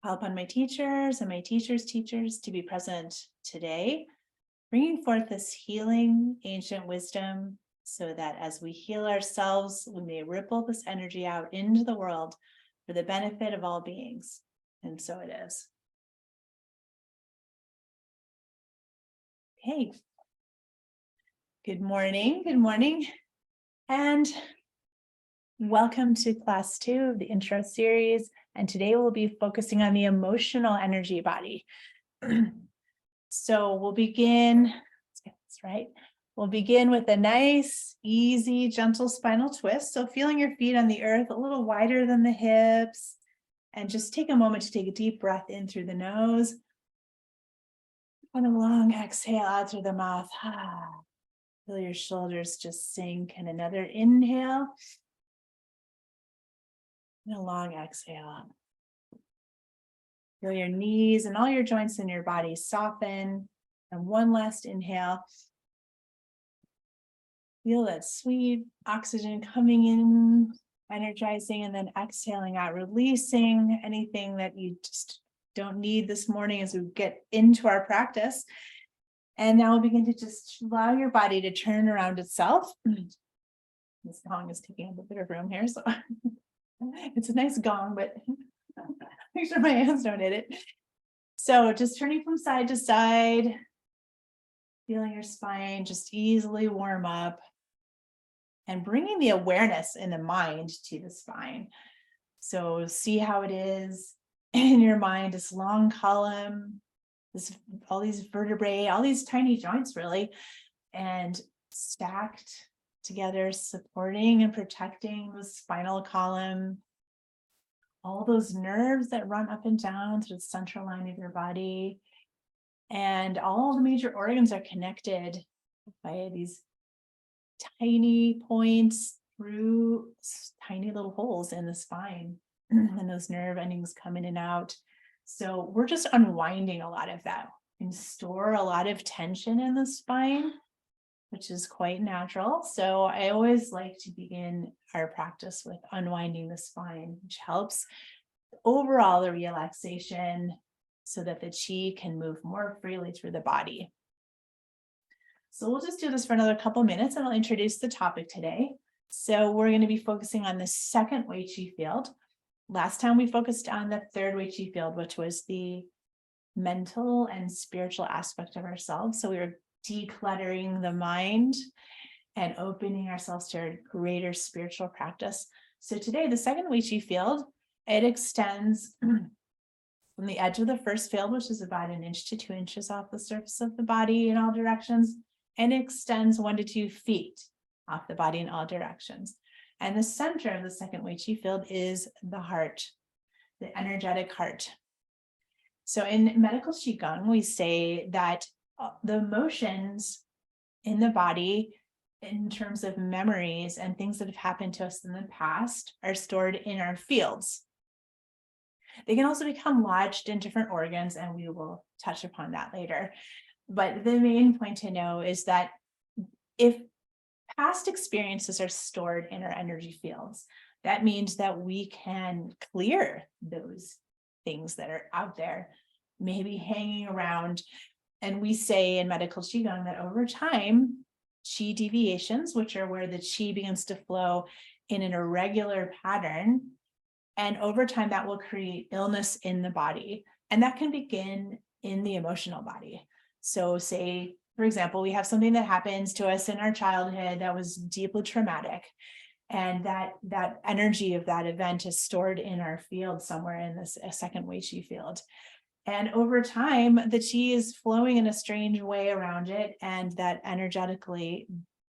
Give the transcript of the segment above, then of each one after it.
Call upon my teachers and my teachers' teachers to be present today, bringing forth this healing ancient wisdom so that as we heal ourselves, we may ripple this energy out into the world for the benefit of all beings. And so it is. Hey, good morning, and welcome to class 2 of the intro series. And today we'll be focusing on the emotional energy body. So we'll begin, let's get this right. We'll begin with a nice, easy, gentle spinal twist. So feeling your feet on the earth a little wider than the hips, and just take a moment to take a deep breath in through the nose. And a long exhale out through the mouth. Feel your shoulders just sink, and another inhale. And a long exhale. Feel your knees and all your joints in your body soften. And one last inhale. Feel that sweet oxygen coming in, energizing, and then exhaling out, releasing anything that you just don't need this morning as we get into our practice. And now we'll begin to just allow your body to turn around itself. This gong is taking up a bit of room here, so it's a nice gong, but make sure my hands don't hit it. So just turning from side to side, feeling your spine just easily warm up, and bringing the awareness in the mind to the spine. So see how it is in your mind, this long column, all these vertebrae, all these tiny joints really, and stacked together, supporting and protecting the spinal column. All those nerves that run up and down through the central line of your body. And all the major organs are connected by these tiny points through tiny little holes in the spine. And those nerve endings come in and out. So we're just unwinding a lot of that. We can store a lot of tension in the spine, which is quite natural. So I always like to begin our practice with unwinding the spine, which helps overall the relaxation so that the qi can move more freely through the body. So we'll just do this for another couple minutes and I'll introduce the topic today. So we're going to be focusing on the second Wei Qi field. Last time we focused on the third Wei Qi field, which was the mental and spiritual aspect of ourselves. So we were decluttering the mind and opening ourselves to a greater spiritual practice. So today, the second Wei Qi field, it extends from the edge of the first field, which is about 1 inch to 2 inches off the surface of the body in all directions, and extends 1 to 2 feet off the body in all directions. And the center of the second Wei Qi field is the heart, the energetic heart. So in medical Qigong, we say that the emotions in the body, in terms of memories and things that have happened to us in the past, are stored in our fields. They can also become lodged in different organs, and we will touch upon that later. But the main point to know is that if past experiences are stored in our energy fields, that means that we can clear those things that are out there, maybe hanging around. And we say in medical Qigong that over time, qi deviations, which are where the qi begins to flow in an irregular pattern, and over time that will create illness in the body. And that can begin in the emotional body. So say, for example, we have something that happens to us in our childhood that was deeply traumatic. And that energy of that event is stored in our field somewhere in this second Wei Qi field. And over time, the qi is flowing in a strange way around it, and that energetically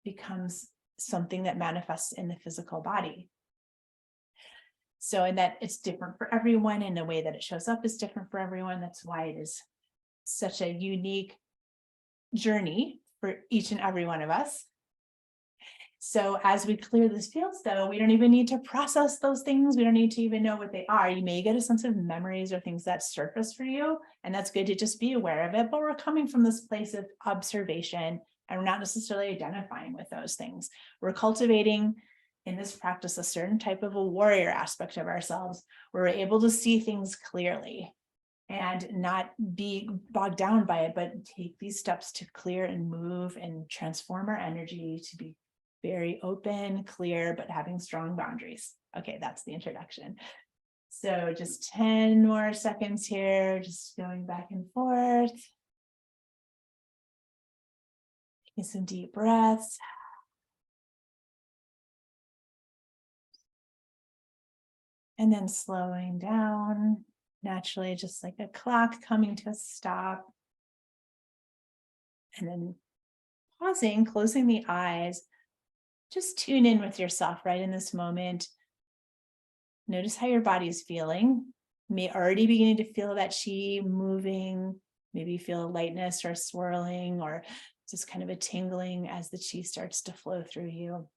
becomes something that manifests in the physical body. So, and that it's different for everyone, and the way that it shows up is different for everyone. That's why it is such a unique journey for each and every one of us. So as we clear these fields, though, we don't even need to process those things. We don't need to even know what they are. You may get a sense of memories or things that surface for you, and that's good to just be aware of it. But we're coming from this place of observation, and we're not necessarily identifying with those things. We're cultivating in this practice a certain type of a warrior aspect of ourselves, where we're able to see things clearly and not be bogged down by it, but take these steps to clear and move and transform our energy to be very open, clear, but having strong boundaries. Okay, that's the introduction. So just 10 more seconds here, just going back and forth. Taking some deep breaths. And then slowing down naturally, just like a clock coming to a stop. And then pausing, closing the eyes. Just tune in with yourself right in this moment. Notice how your body is feeling. You may already beginning to feel that qi moving, maybe feel a lightness or a swirling or just kind of a tingling as the qi starts to flow through you.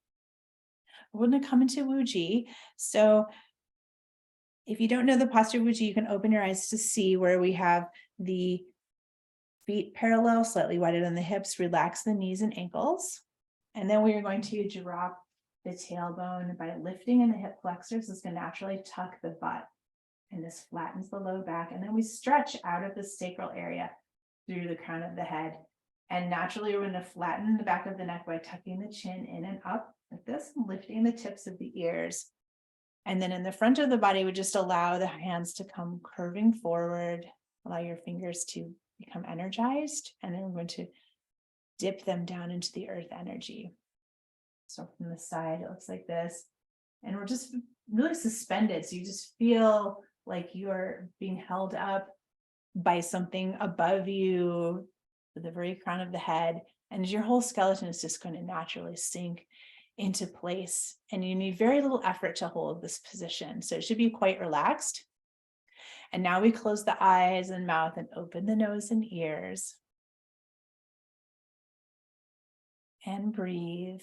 We're going to come into Wu Ji. So if you don't know the posture of Wu Ji, you can open your eyes to see where we have the feet parallel, slightly wider than the hips, relax the knees and ankles. And then we are going to drop the tailbone by lifting in the hip flexors. This is going to naturally tuck the butt, and this flattens the low back. And then we stretch out of the sacral area through the crown of the head. And naturally, we're going to flatten the back of the neck by tucking the chin in and up like this, lifting the tips of the ears. And then in the front of the body, we just allow the hands to come curving forward, allow your fingers to become energized. And then we're going to dip them down into the earth energy. So from the side, it looks like this. And we're just really suspended. So you just feel like you're being held up by something above you, to the very crown of the head. And your whole skeleton is just going to naturally sink into place. And you need very little effort to hold this position. So it should be quite relaxed. And now we close the eyes and mouth and open the nose and ears. And breathe.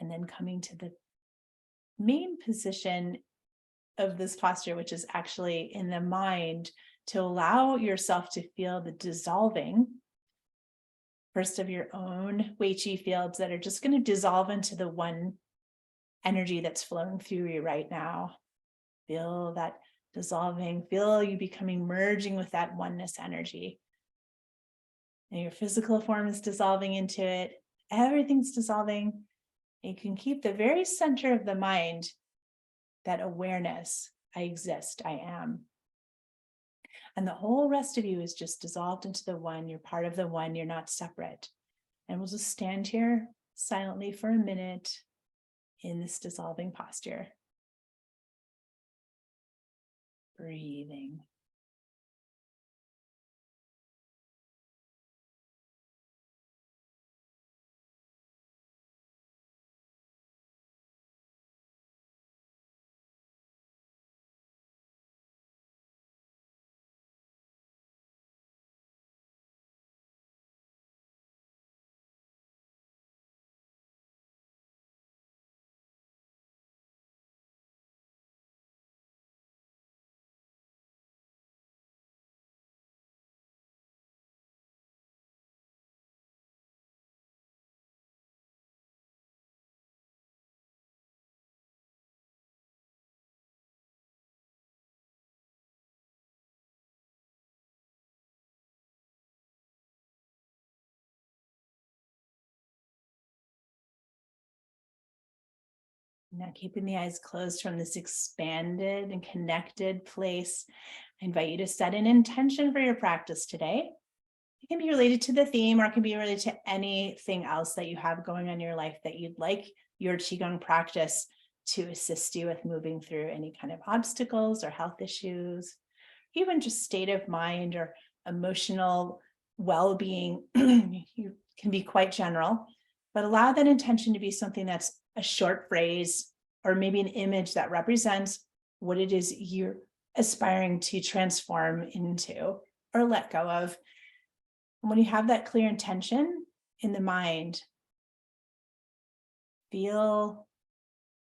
And then coming to the main position of this posture, which is actually in the mind, to allow yourself to feel the dissolving, first of your own Wei Qi fields that are just going to dissolve into the one energy that's flowing through you right now. Feel that dissolving, feel you becoming merging with that oneness energy. And your physical form is dissolving into it. Everything's dissolving. You can keep the very center of the mind, that awareness, I exist, I am. And the whole rest of you is just dissolved into the one. You're part of the one, you're not separate. And we'll just stand here silently for a minute in this dissolving posture. Breathing. Now keeping the eyes closed from this expanded and connected place, I invite you to set an intention for your practice today. It can be related to the theme, or it can be related to anything else that you have going on in your life that you'd like your Qigong practice to assist you with moving through any kind of obstacles or health issues, even just state of mind or emotional well-being. You can be quite general, but allow that intention to be something that's a short phrase or maybe an image that represents what it is you're aspiring to transform into or let go of. And when you have that clear intention in the mind, feel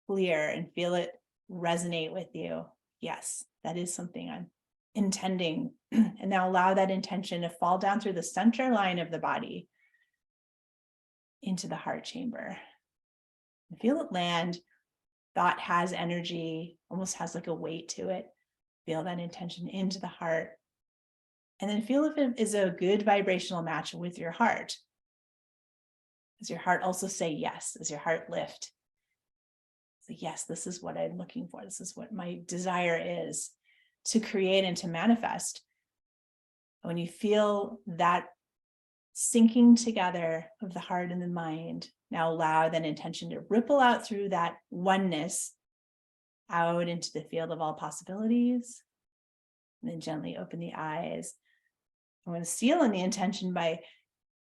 clear and feel it resonate with you. Yes, that is something I'm intending. And now allow that intention to fall down through the center line of the body into the heart chamber. And feel it land thought has energy, almost has like a weight to it. Feel that intention into the heart. And then feel if it is a good vibrational match with your heart. Does your heart also say yes? Does your heart lift? So yes, this is what I'm looking for. This is what my desire is to create and to manifest. When you feel that sinking together of the heart and the mind, now allow that intention to ripple out through that oneness out into the field of all possibilities. And then gently open the eyes. I'm going to seal in the intention by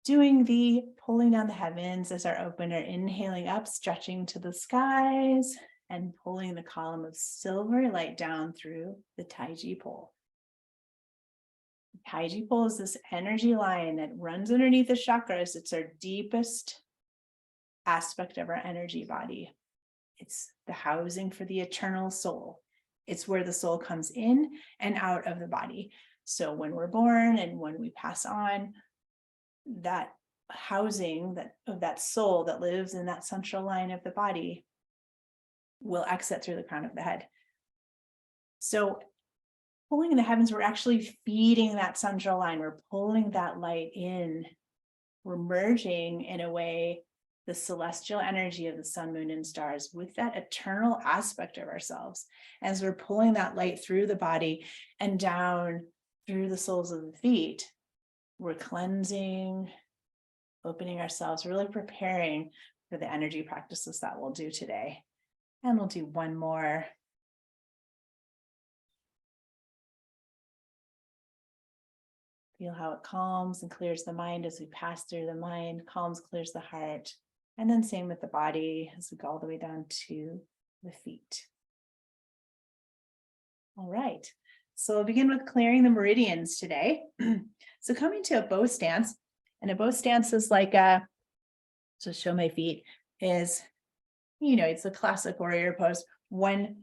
doing the pulling down the heavens as our opener, inhaling up, stretching to the skies, and pulling the column of silver light down through the Taiji pole. The Taiji pole is this energy line that runs underneath the chakras. It's our deepest aspect of our energy body. It's the housing for the eternal soul. It's where the soul comes in and out of the body. So when we're born and when we pass on, that housing of that soul that lives in that central line of the body will exit through the crown of the head. So pulling in the heavens, we're actually feeding that central line. We're pulling that light in. We're merging in a way the celestial energy of the sun, moon, and stars with that eternal aspect of ourselves. As we're pulling that light through the body and down through the soles of the feet, we're cleansing, opening ourselves, really preparing for the energy practices that we'll do today. And we'll do one more. Feel how it calms and clears the mind as we pass through the mind, calms, clears the heart. And then same with the body as we go all the way down to the feet. All right. So we'll begin with clearing the meridians today. So coming to a bow stance, and a bow stance is like so show my feet, is, it's a classic warrior pose. One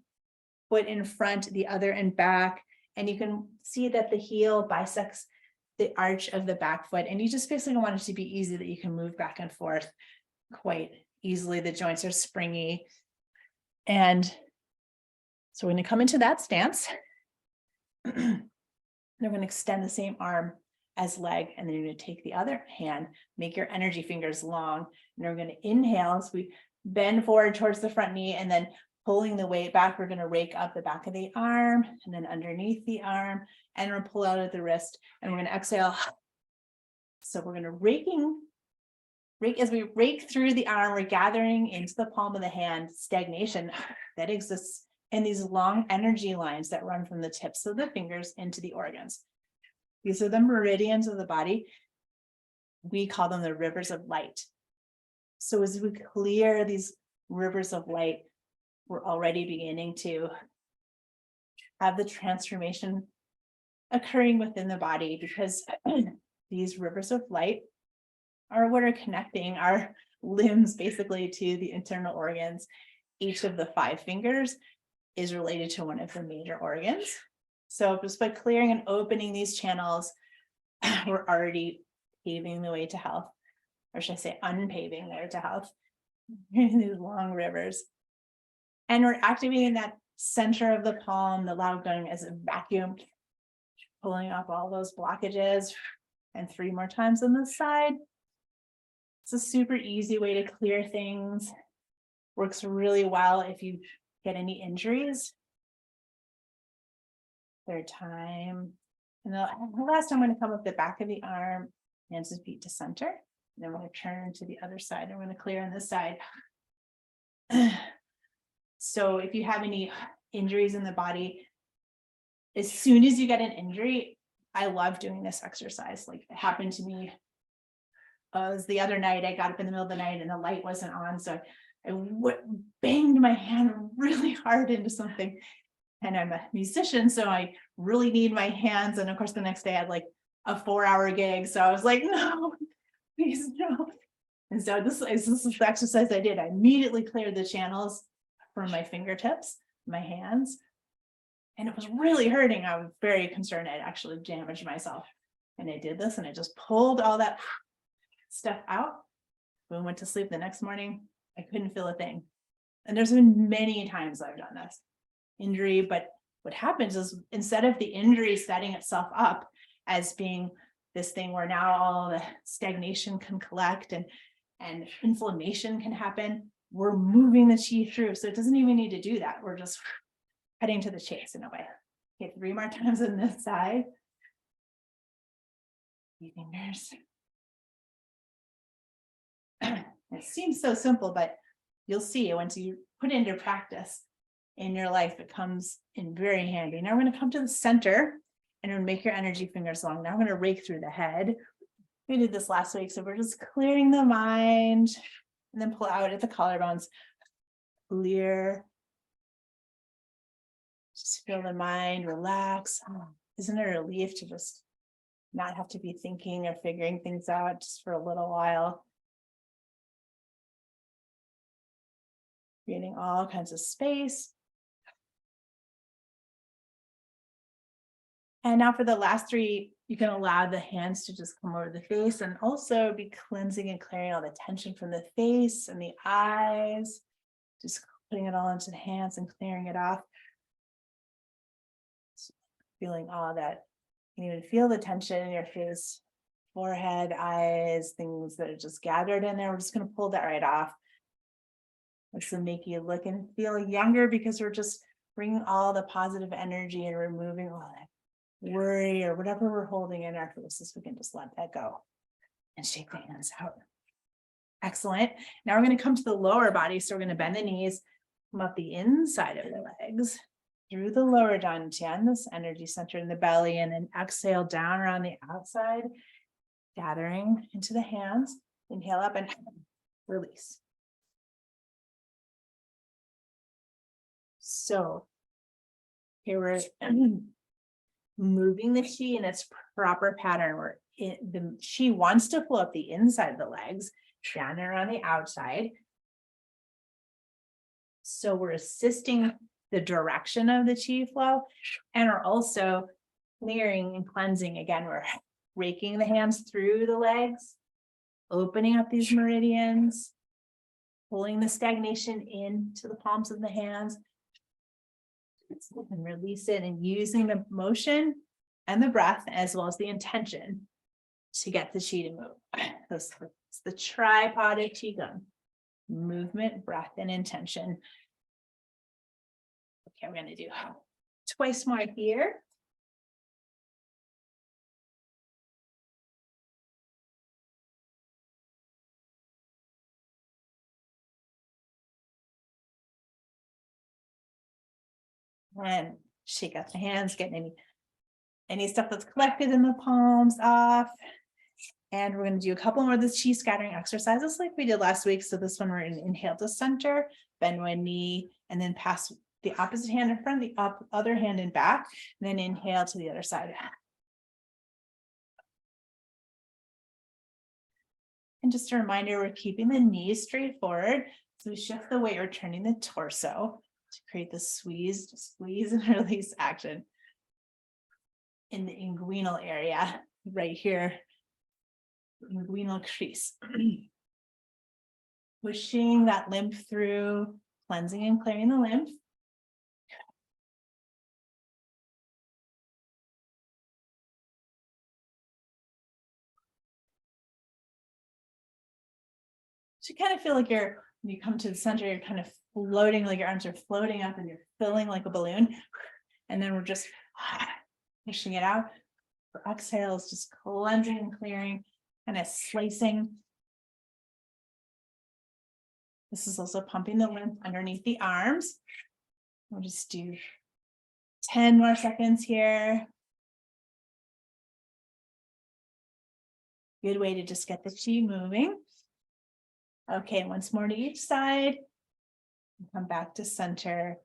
foot in front, the other in back. And you can see that the heel bisects the arch of the back foot. And you just basically want it to be easy that you can move back and forth quite easily. The joints are springy. And so we're going to come into that stance. Then we're going to extend the same arm as leg, and then you're going to take the other hand, make your energy fingers long, and we're going to inhale as we bend forward towards the front knee, and then pulling the weight back, we're going to rake up the back of the arm, and then underneath the arm, and we're going to pull out of the wrist, and we're going to exhale. So we're going to rake as we rake through the arm, we're gathering into the palm of the hand stagnation that exists in these long energy lines that run from the tips of the fingers into the organs. These are the meridians of the body. We call them the rivers of light. So as we clear these rivers of light, we're already beginning to have the transformation occurring within the body, because these rivers of light are what are connecting our limbs basically to the internal organs. Each of the 5 fingers is related to one of the major organs. So just by clearing and opening these channels, we're already paving the way to health, or should I say unpaving the way to health, these long rivers. And we're activating that center of the palm, the loud going as a vacuum, pulling up all those blockages, and 3 more times on the side. It's a super easy way to clear things. Works really well if you get any injuries. 3rd time. And the last time I'm going to come up the back of the arm, hands and feet to center. And then we're going to turn to the other side. I'm going to clear on this side. So if you have any injuries in the body, as soon as you get an injury, I love doing this exercise. Like it happened to me. It was the other night. I got up in the middle of the night and the light wasn't on. So I banged my hand really hard into something. And I'm a musician, so I really need my hands. And of course, the next day I had like a 4-hour gig. So I was like, no, please no. And so this is the exercise I did. I immediately cleared the channels from my fingertips, my hands. And it was really hurting. I was very concerned I'd actually damaged myself. And I did this and I just pulled all that stuff out. When I went to sleep the next morning, I couldn't feel a thing. And there's been many times I've done this injury, but what happens is instead of the injury setting itself up as being this thing where now all the stagnation can collect and inflammation can happen, we're moving the chi through. So it doesn't even need to do that. We're just heading to the chase in a way. Okay, 3 more times on this side. Fingers. It seems so simple, but you'll see once you put it into practice in your life, it comes in very handy. Now we're going to come to the center and we'll make your energy fingers long. Now I'm going to rake through the head. We did this last week, so we're just clearing the mind and then pull out at the collarbones. Clear. Just feel the mind relax. Isn't it a relief to just not have to be thinking or figuring things out just for a little while? Creating all kinds of space. And now for the last 3, you can allow the hands to just come over the face and also be cleansing and clearing all the tension from the face and the eyes. Just putting it all into the hands and clearing it off. Feeling all that. You can even feel the tension in your face, forehead, eyes, things that are just gathered in there. We're just going to pull that right off. This will make you look and feel younger because we're just bringing all the positive energy and removing all that worry or whatever we're holding in our faces. We can just let that go and shake the hands out. Excellent. Now we're going to come to the lower body. So we're going to bend the knees, come up the inside of the legs, through the lower dantian, this energy center in the belly, and then exhale down around the outside, gathering into the hands. Inhale up and release. So here we're moving the chi in its proper pattern where the chi wants to flow up the inside of the legs, down and around the outside. So we're assisting the direction of the chi flow, and we're also clearing and cleansing. Again, we're raking the hands through the legs, opening up these meridians, pulling the stagnation into the palms of the hands, and release it, and using the motion and the breath as well as the intention to get the chi to move. It's the tripod of Qigong: movement, breath, and intention. Okay, we're going to do twice more here. And shake out the hands, get any stuff that's collected in the palms off. And we're going to do a couple more of the chi scattering exercises like we did last week. So this one, we're going to inhale to center, bend one knee, and then pass the opposite hand in front, the other hand in back, and then inhale to the other side. And just a reminder, we're keeping the knees straight forward. So we shift the weight, we're turning the torso to create the squeeze and release action in the inguinal area right here, inguinal crease. Pushing that lymph through, cleansing and clearing the lymph. So you kind of feel like when you come to the center, you're kind of floating, like your arms are floating up and you're filling like a balloon. And then we're just pushing it out. For exhales, just cleansing and clearing, kind of slicing. This is also pumping the lymph underneath the arms. We'll just do 10 more seconds here. Good way to just get the chi moving. Okay, once more to each side. Come back to center.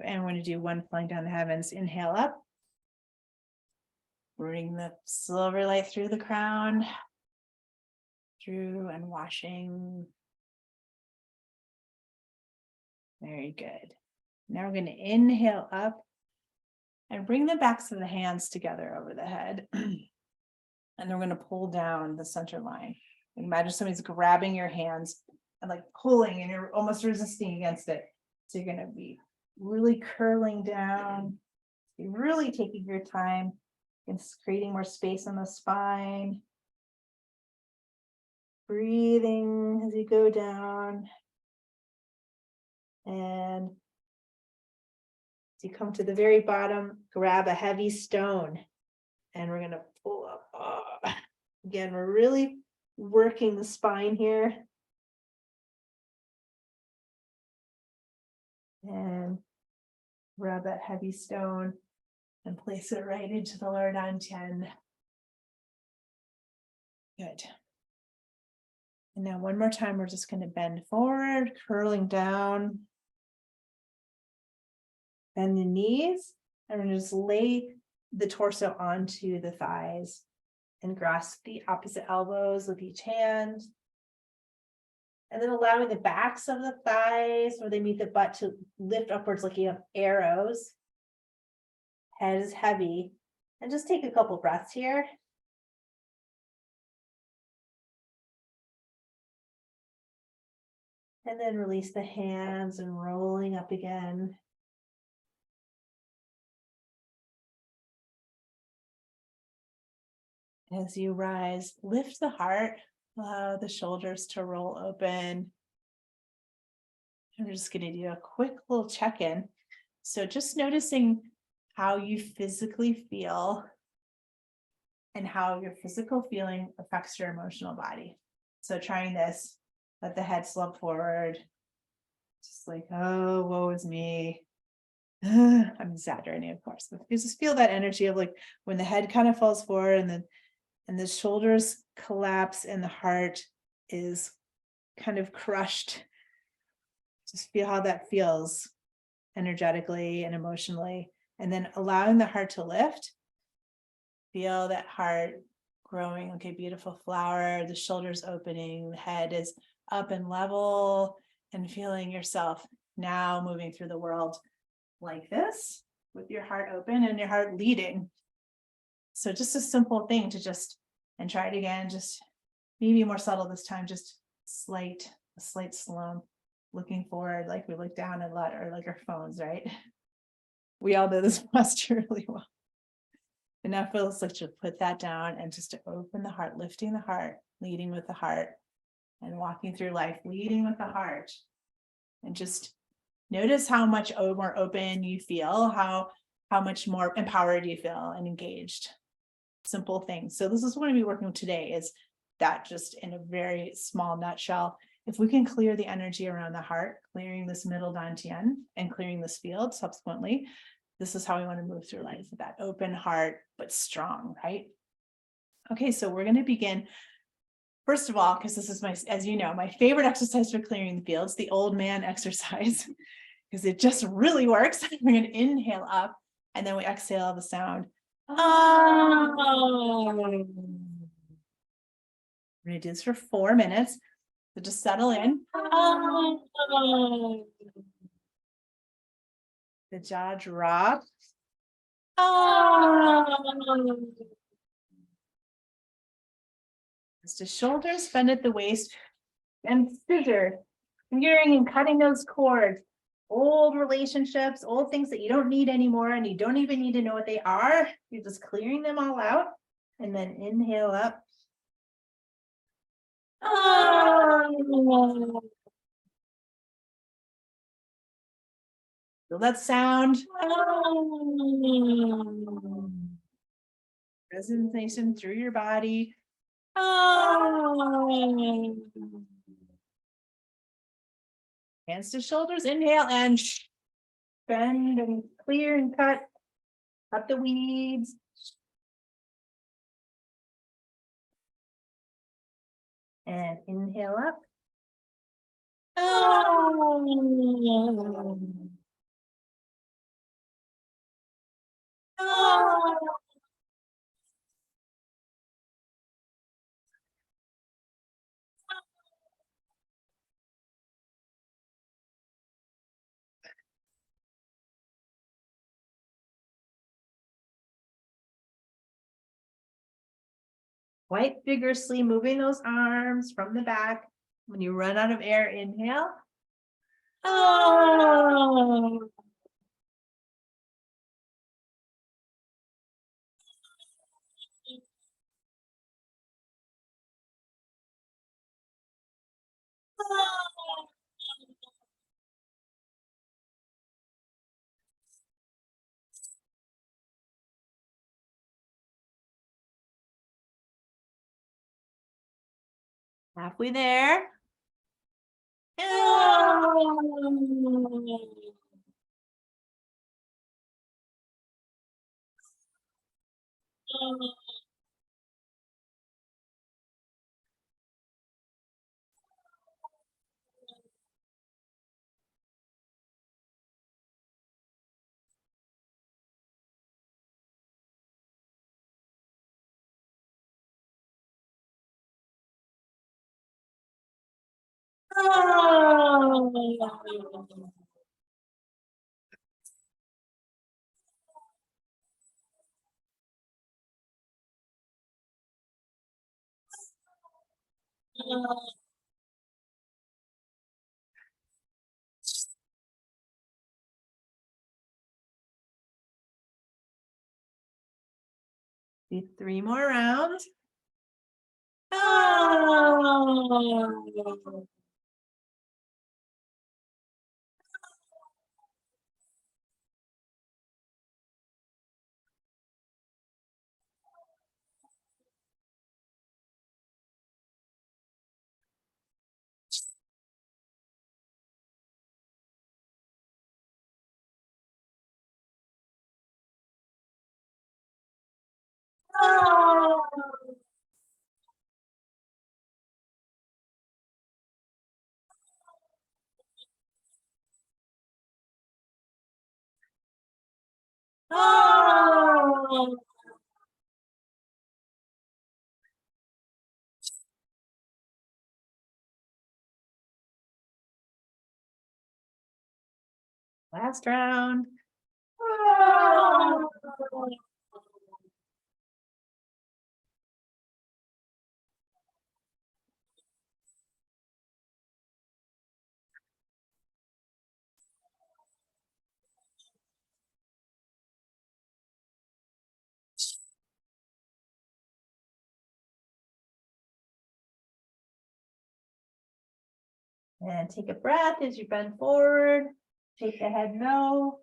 And we're going to do one flying down the heavens. Inhale up. Bring the silver light through the crown. Through and washing. Very good. Now we're going to inhale up and bring the backs of the hands together over the head. And then we're going to pull down the center line. Imagine somebody's grabbing your hands and like pulling, and you're almost resisting against it. So you're going to be really curling down. You're really taking your time and creating more space on the spine. Breathing as you go down. And as you come to the very bottom, grab a heavy stone. And we're going to pull up. Again, we're really working the spine here. And grab that heavy stone and place it right into the lower dantian. Good. And now one more time, we're just going to bend forward, curling down. Bend the knees, and we're going to just lay the torso onto the thighs and grasp the opposite elbows with each hand. And then allowing the backs of the thighs where they meet the butt to lift upwards like you have arrows. Head is heavy. And just take a couple breaths here. And then release the hands and rolling up again. As you rise, lift the heart, allow the shoulders to roll open. I'm just going to do a quick little check-in. So just noticing how you physically feel and how your physical feeling affects your emotional body. So trying this, let the head slump forward. Just like, oh, woe is me. I'm exaggerating, of course, but you just feel that energy of like when the head kind of falls forward and the shoulders collapse and the heart is kind of crushed. Just feel how that feels energetically and emotionally. And then allowing the heart to lift. Feel that heart growing. Okay, beautiful flower. The shoulders opening. The head is up and level. And feeling yourself now moving through the world like this with your heart open and your heart leading. So just a simple thing to just, and try it again, just maybe more subtle this time, just a slight slump, looking forward like we look down a lot, or like our phones, right? We all know this posture really well. And now feels like to put that down and just to open the heart, lifting the heart, leading with the heart, and walking through life, leading with the heart. And just notice how much more open you feel, how much more empowered you feel and engaged. Simple things. So this is what we're going to be working with today, is that just in a very small nutshell. If we can clear the energy around the heart, clearing this middle dantian and clearing this field subsequently, this is how we want to move through life with that open heart, but strong, right? Okay, so we're going to begin. First of all, because this is as you know, my favorite exercise for clearing the fields, the old man exercise, because it just really works. We're going to inhale up and then we exhale the sound. Oh. We're going to do this for 4 minutes. So just settle in. Oh. The jaw drops. Oh. As the shoulders bend at the waist and scissor, fingering and cutting those cords. Old relationships, old things that you don't need anymore, and you don't even need to know what they are. You're just clearing them all out. And then inhale up. Oh. Feel that sound. Oh. Resonation through your body. Oh. Hands to shoulders, inhale and bend and clear and cut the weeds. And inhale up. Oh. Oh. Quite vigorously moving those arms from the back. When you run out of air, inhale. Oh. Halfway there. Oh. Oh. Do 3 more rounds. Oh. Oh. Oh. Last round. Oh. And take a breath as you bend forward. Shake the head no.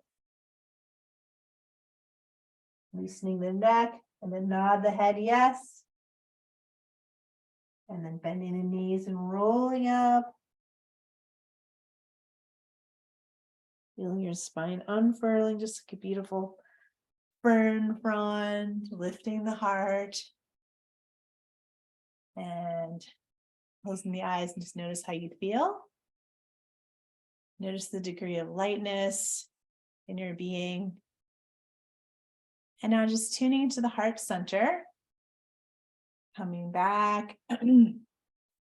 Loosening the neck, and then nod the head yes. And then bending the knees and rolling up. Feeling your spine unfurling, just like a beautiful fern frond, lifting the heart. And closing the eyes and just notice how you feel. Notice the degree of lightness in your being. And now just tuning into the heart center. Coming back. We're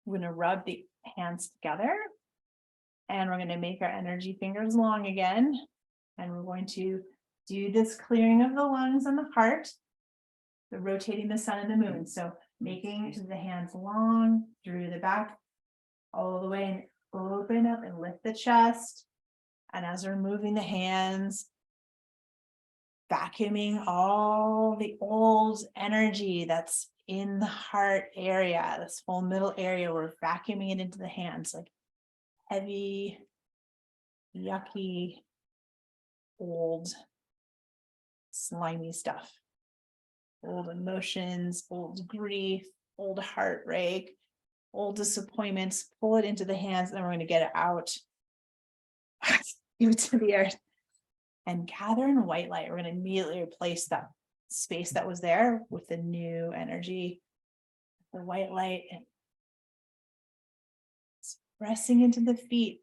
going to rub the hands together. And we're going to make our energy fingers long again. And we're going to do this clearing of the lungs and the heart. The rotating the sun and the moon. So making the hands long through the back, all the way, and open up and lift the chest. And as we're moving the hands, vacuuming all the old energy that's in the heart area, this whole middle area, we're vacuuming it into the hands, like heavy, yucky, old, slimy stuff. Old emotions, old grief, old heartbreak, old disappointments. Pull it into the hands, and then we're going to get it out. Give it to the earth. And gather in white light. We're going to immediately replace that space that was there with the new energy, the white light, and pressing into the feet,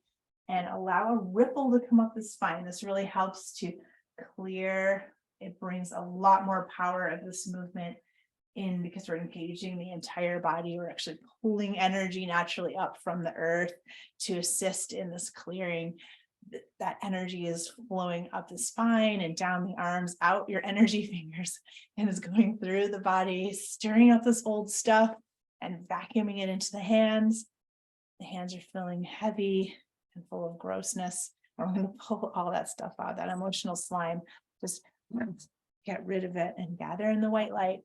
and allow a ripple to come up the spine. This really helps to clear. It brings a lot more power of this movement in, because we're engaging the entire body. We're actually pulling energy naturally up from the earth to assist in this clearing. That energy is flowing up the spine and down the arms, out your energy fingers, and is going through the body, stirring up this old stuff and vacuuming it into the hands. The hands are feeling heavy, and full of grossness. And we're going to pull all that stuff out, that emotional slime, just get rid of it and gather in the white light.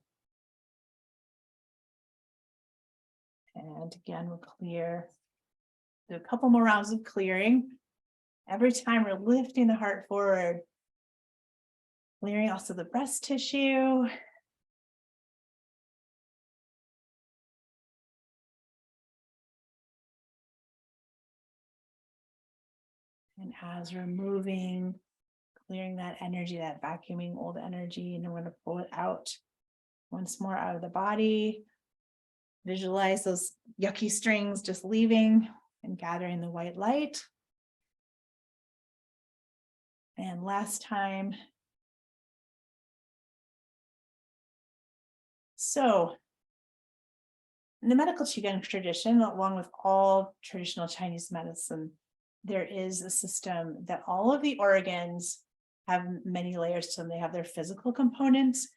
And again, we'll clear. Do a couple more rounds of clearing. Every time we're lifting the heart forward, clearing also the breast tissue. And as we're moving, clearing that energy, that vacuuming old energy, and then we're going to pull it out once more out of the body. Visualize those yucky strings just leaving and gathering the white light. And last time. So, in the medical Qigong tradition, along with all traditional Chinese medicine, there is a system that all of the organs have many layers to them. They have their physical components,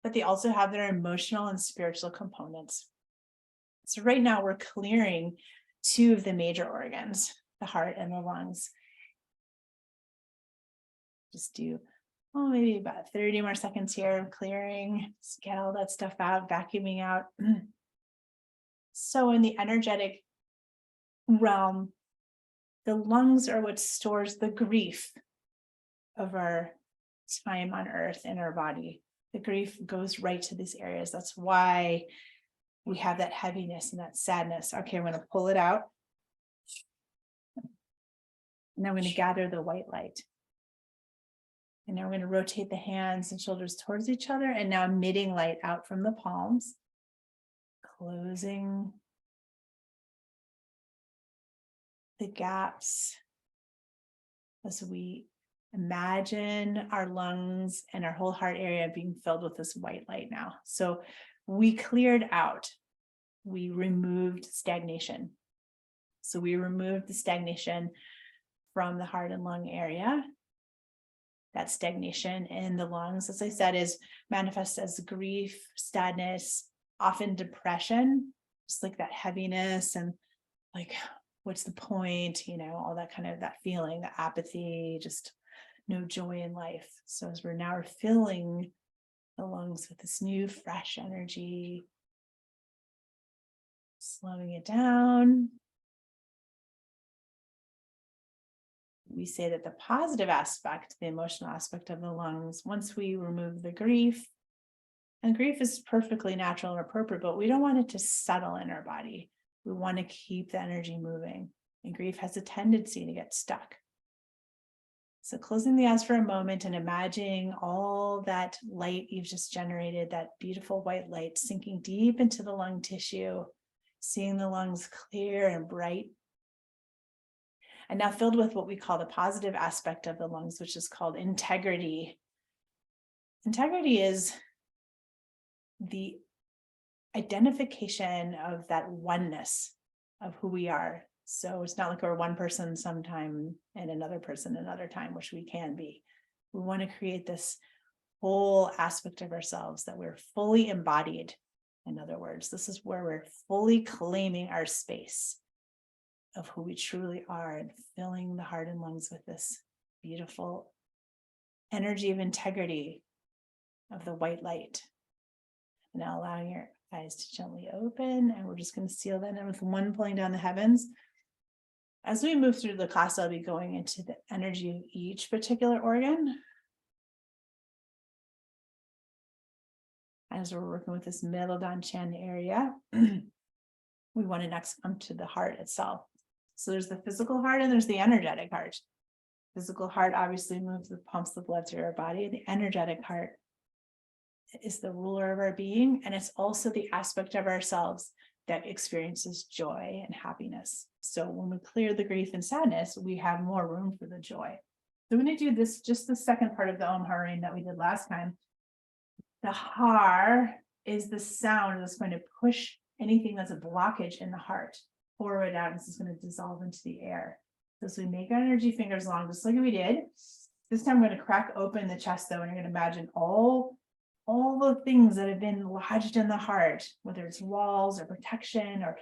but they also have their emotional and spiritual components. So right now we're clearing two of the major organs, the heart and the lungs. Just do, maybe about 30 more seconds here of clearing, just get all that stuff out, vacuuming out. So in the energetic realm, the lungs are what stores the grief of our time on earth in our body. The grief goes right to these areas. That's why we have that heaviness and that sadness. Okay, I'm going to pull it out. And I'm going to gather the white light. And now we're going to rotate the hands and shoulders towards each other. And now emitting light out from the palms. Closing the gaps as we imagine our lungs and our whole heart area being filled with this white light now. So we cleared out, we removed stagnation. So we removed the stagnation from the heart and lung area. That stagnation in the lungs, as I said, is manifest as grief, sadness, often depression, just like that heaviness and like, what's the point? All that kind of that feeling, the apathy, just no joy in life. So as we're now filling the lungs with this new fresh energy, slowing it down. We say that the positive aspect, the emotional aspect of the lungs, once we remove the grief, and grief is perfectly natural and appropriate, but we don't want it to settle in our body. We want to keep the energy moving, and grief has a tendency to get stuck. So closing the eyes for a moment and imagining all that light you've just generated, that beautiful white light sinking deep into the lung tissue, seeing the lungs clear and bright. And now filled with what we call the positive aspect of the lungs, which is called integrity. Integrity is the identification of that oneness of who we are. So it's not like we're one person sometime and another person another time, which we can be. We want to create this whole aspect of ourselves that we're fully embodied. In other words, this is where we're fully claiming our space of who we truly are and filling the heart and lungs with this beautiful energy of integrity of the white light. Now allowing your eyes to gently open, and we're just going to seal that in with one pulling down the heavens. As we move through the class, I'll be going into the energy of each particular organ. As we're working with this middle Danshan area, we want to next come to the heart itself. So there's the physical heart and there's the energetic heart. Physical heart obviously pumps the blood through our body. The energetic heart is the ruler of our being, and it's also the aspect of ourselves that experiences joy and happiness. So when we clear the grief and sadness, we have more room for the joy. So I'm going to do this, just the second part of the Om Harim that we did last time. The har is the sound that's going to push anything that's a blockage in the heart forward out, and this is going to dissolve into the air. So as we make our energy fingers long, just like we did, this time I'm going to crack open the chest though, and you're going to imagine all the things that have been lodged in the heart, whether it's walls or protection or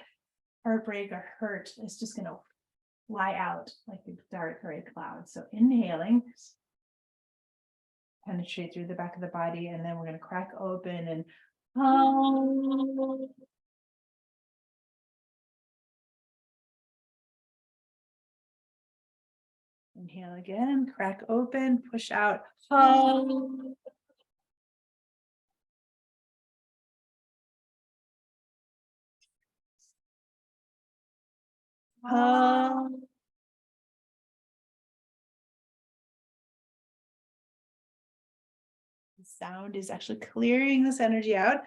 heartbreak or hurt, it's just going to fly out like a dark gray cloud. So inhaling, penetrate through the back of the body, and then we're going to crack open and inhale again, crack open, push out. The sound is actually clearing this energy out.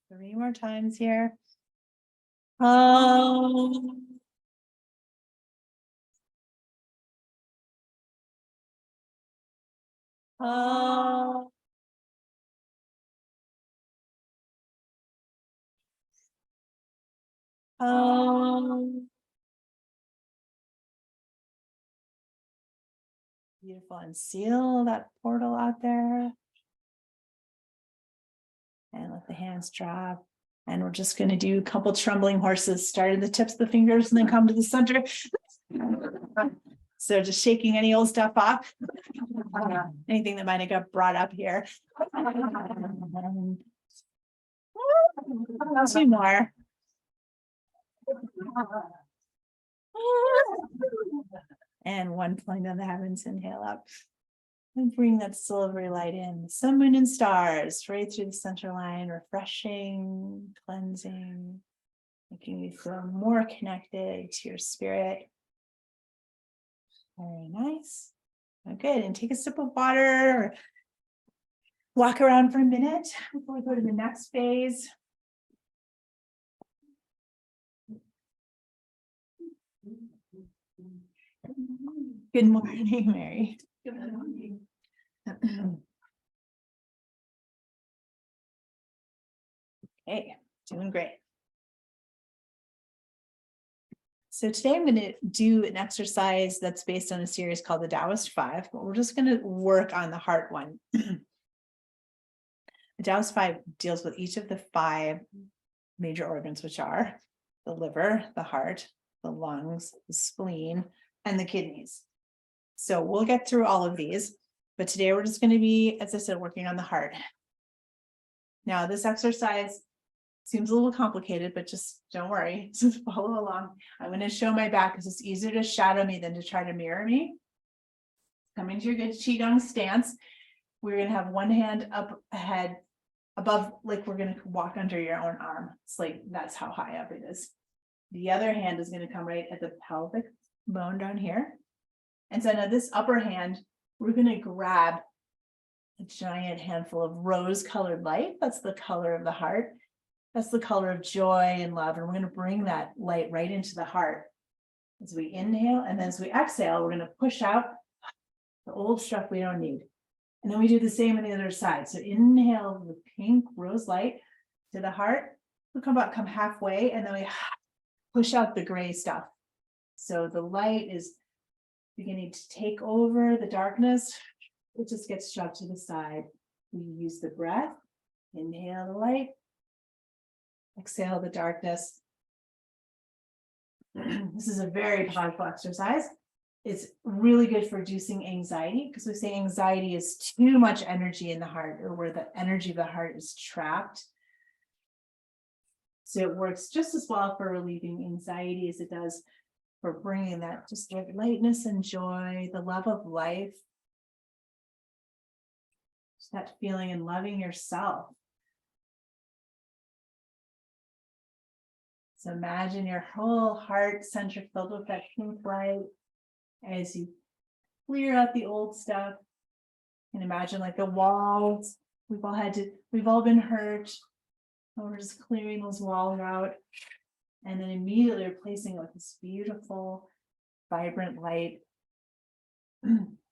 Three more times here. Beautiful, and seal that portal out there. And let the hands drop. And we're just going to do a couple trembling horses, start at the tips of the fingers and then come to the center. So just shaking any old stuff off. Anything that might have got brought up here. Two more. And one point on the heavens, inhale up. And bring that silvery light in. Sun, moon, and stars right through the center line, refreshing, cleansing, making you feel more connected to your spirit. Very nice. Good. And take a sip of water. Walk around for a minute before we go to the next phase. Good morning, Mary. Good morning. Okay, doing great. So today I'm going to do an exercise that's based on a series called the Taoist 5, but we're just going to work on the heart one. The Taoist 5 deals with each of the 5 major organs, which are the liver, the heart, the lungs, the spleen, and the kidneys. So we'll get through all of these, but today we're just going to be, as I said, working on the heart. Now, this exercise seems a little complicated, but just don't worry, just follow along. I'm going to show my back because it's easier to shadow me than to try to mirror me. Come into your good Qigong stance. We're going to have one hand up ahead, above, like we're going to walk under your own arm. It's like, that's how high up it is. The other hand is going to come right at the pelvic bone down here. And so now this upper hand, we're going to grab a giant handful of rose-colored light. That's the color of the heart. That's the color of joy and love. And we're going to bring that light right into the heart as we inhale. And then as we exhale, we're going to push out the old stuff we don't need. And then we do the same on the other side. So inhale the pink rose light to the heart. We'll come halfway, and then we push out the gray stuff. So the light is beginning to take over the darkness. It just gets shoved to the side. We use the breath. Inhale the light. Exhale the darkness. This is a very powerful exercise. It's really good for reducing anxiety, because we say anxiety is too much energy in the heart, or where the energy of the heart is trapped. So it works just as well for relieving anxiety as it does for bringing that just like lightness and joy, the love of life, just that feeling and loving yourself. So imagine your whole heart center filled with that pink light as you clear out the old stuff. And imagine like the walls, we've all been hurt. And we're just clearing those walls out. And then immediately replacing it with this beautiful, vibrant light.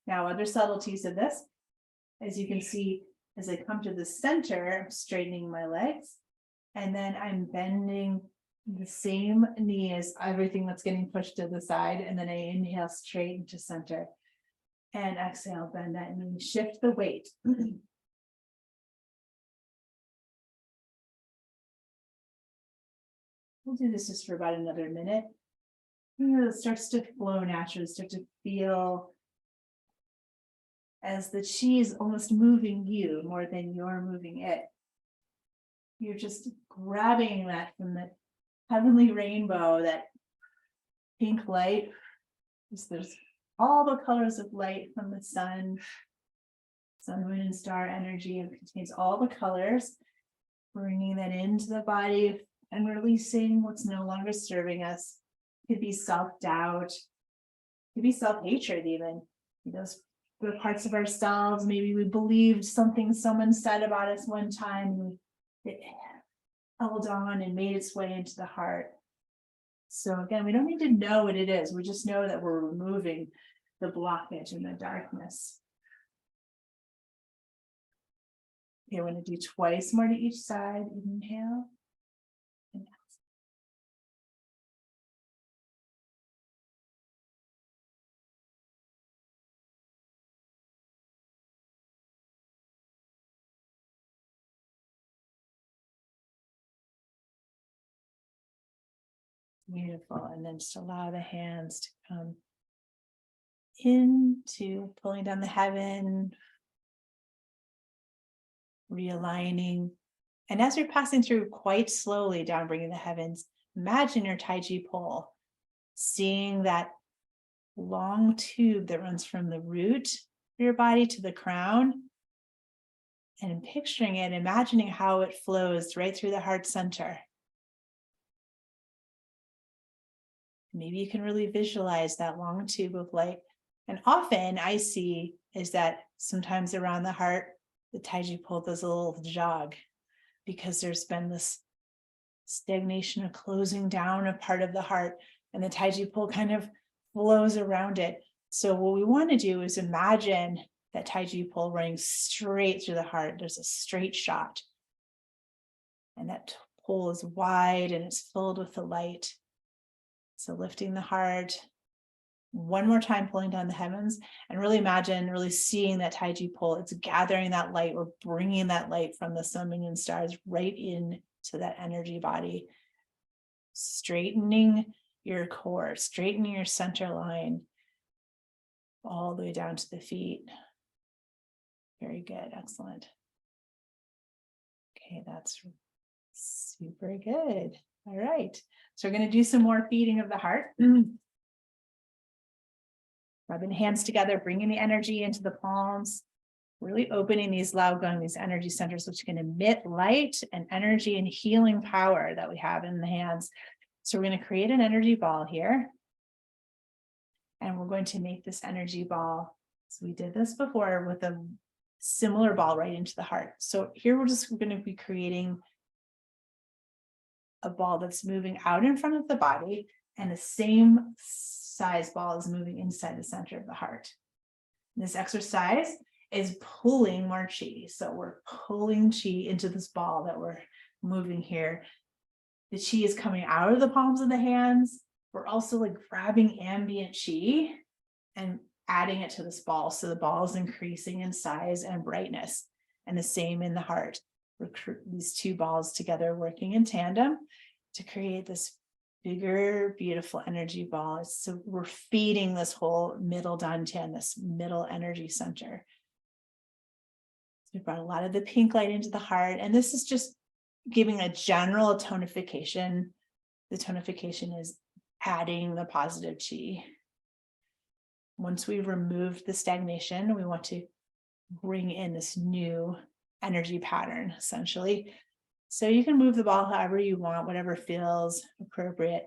Now, other subtleties of this. as you can see, as I come to the center, I'm straightening my legs. And then I'm bending the same knee as everything that's getting pushed to the side. And then I inhale straight into center. And exhale, bend that knee, shift the weight. We'll do this just for about another minute. It starts to flow naturally, start to feel as the chi is almost moving you more than you're moving it. You're just grabbing that from the heavenly rainbow, that pink light. There's all the colors of light from the sun, moon, and star energy. It contains all the colors, bringing that into the body and releasing what's no longer serving us. It could be self-doubt, it could be self-hatred even. Those the parts of ourselves, maybe we believed something someone said about us one time, it held on and made its way into the heart. So again, we don't need to know what it is. We just know that we're removing the blockage and the darkness. Okay, we're going to do twice more to each side. Inhale. And exhale. Beautiful. And then just allow the hands to come into pulling down the heaven, realigning. And as you're passing through quite slowly down, bringing the heavens, imagine your Tai Chi pole, seeing that long tube that runs from the root of your body to the crown, and picturing it, imagining how it flows right through the heart center. Maybe you can really visualize that long tube of light. And often I see is that sometimes around the heart, the Tai Chi pole does a little jog because there's been this stagnation or closing down of part of the heart, and the Tai Chi pole kind of flows around it. So what we want to do is imagine that Tai Chi pole running straight through the heart. There's a straight shot. And that pole is wide and it's filled with the light. So lifting the heart, one more time, pulling down the heavens, and really imagine really seeing that Tai Chi pole. It's gathering that light. We're bringing that light from the sun, moon, and stars right in to that energy body, straightening your core, straightening your center line, all the way down to the feet. Very good. Excellent. Okay, that's super good. All right. So we're going to do some more feeding of the heart. Rubbing hands together, bringing the energy into the palms, really opening these Laogang, these energy centers, which can emit light and energy and healing power that we have in the hands. So we're going to create an energy ball here. And we're going to make this energy ball. So we did this before with a similar ball right into the heart. So here we're just going to be creating a ball that's moving out in front of the body, and the same size ball is moving inside the center of the heart. This exercise is pulling more chi. So we're pulling chi into this ball that we're moving here. The chi is coming out of the palms of the hands. We're also like grabbing ambient chi and adding it to this ball. So the ball is increasing in size and brightness, and the same in the heart. These two balls together working in tandem to create this bigger, beautiful energy ball. So we're feeding this whole middle dantian, this middle energy center. So we brought a lot of the pink light into the heart, and this is just giving a general tonification. The tonification is adding the positive chi. Once we've removed the stagnation, we want to bring in this new energy pattern, essentially. So you can move the ball however you want, whatever feels appropriate.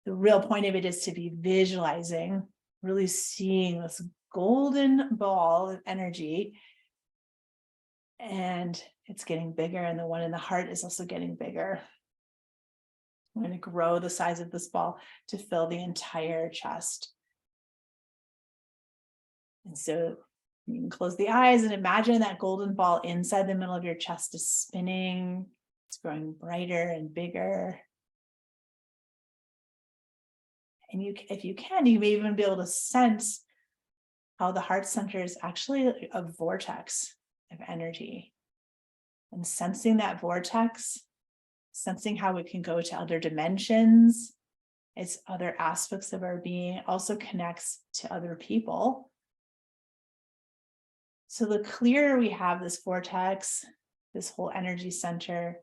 The real point of it is to be visualizing, really seeing this golden ball of energy, and it's getting bigger, and the one in the heart is also getting bigger. I'm going to grow the size of this ball to fill the entire chest. And so You can close the eyes and imagine that golden ball inside the middle of your chest is spinning. It's growing brighter and bigger. And if you can, you may even be able to sense how the heart center is actually a vortex of energy. And sensing that vortex, sensing how it can go to other dimensions, it's other aspects of our being, also connects to other people. So the clearer we have this vortex, this whole energy center,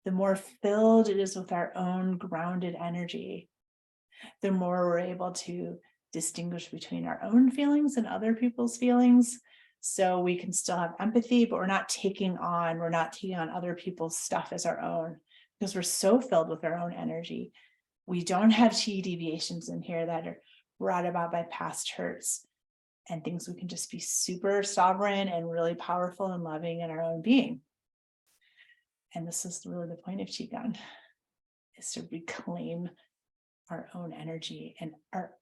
the more filled it is with our own grounded energy, the more we're able to distinguish between our own feelings and other people's feelings. So we can still have empathy, but we're not taking on other people's stuff as our own, because we're so filled with our own energy. We don't have chi deviations in here that are brought about by past hurts and things. We can just be super sovereign and really powerful and loving in our own being. And this is really the point of Qigong, is to reclaim our own energy and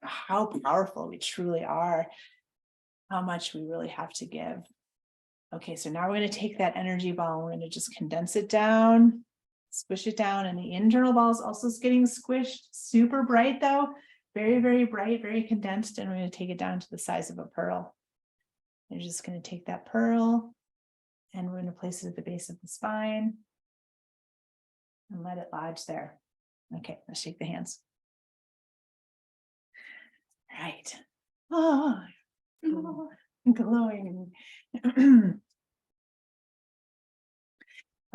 how powerful we truly are, how much we really have to give. Okay, so now we're going to take that energy ball and we're going to just condense it down, squish it down, and the internal ball is also getting squished. Super bright though, very, very bright, very condensed, and we're going to take it down to the size of a pearl. You're just going to take that pearl and we're going to place it at the base of the spine and let it lodge there. Okay, let's shake the hands. Right. Oh, glowing.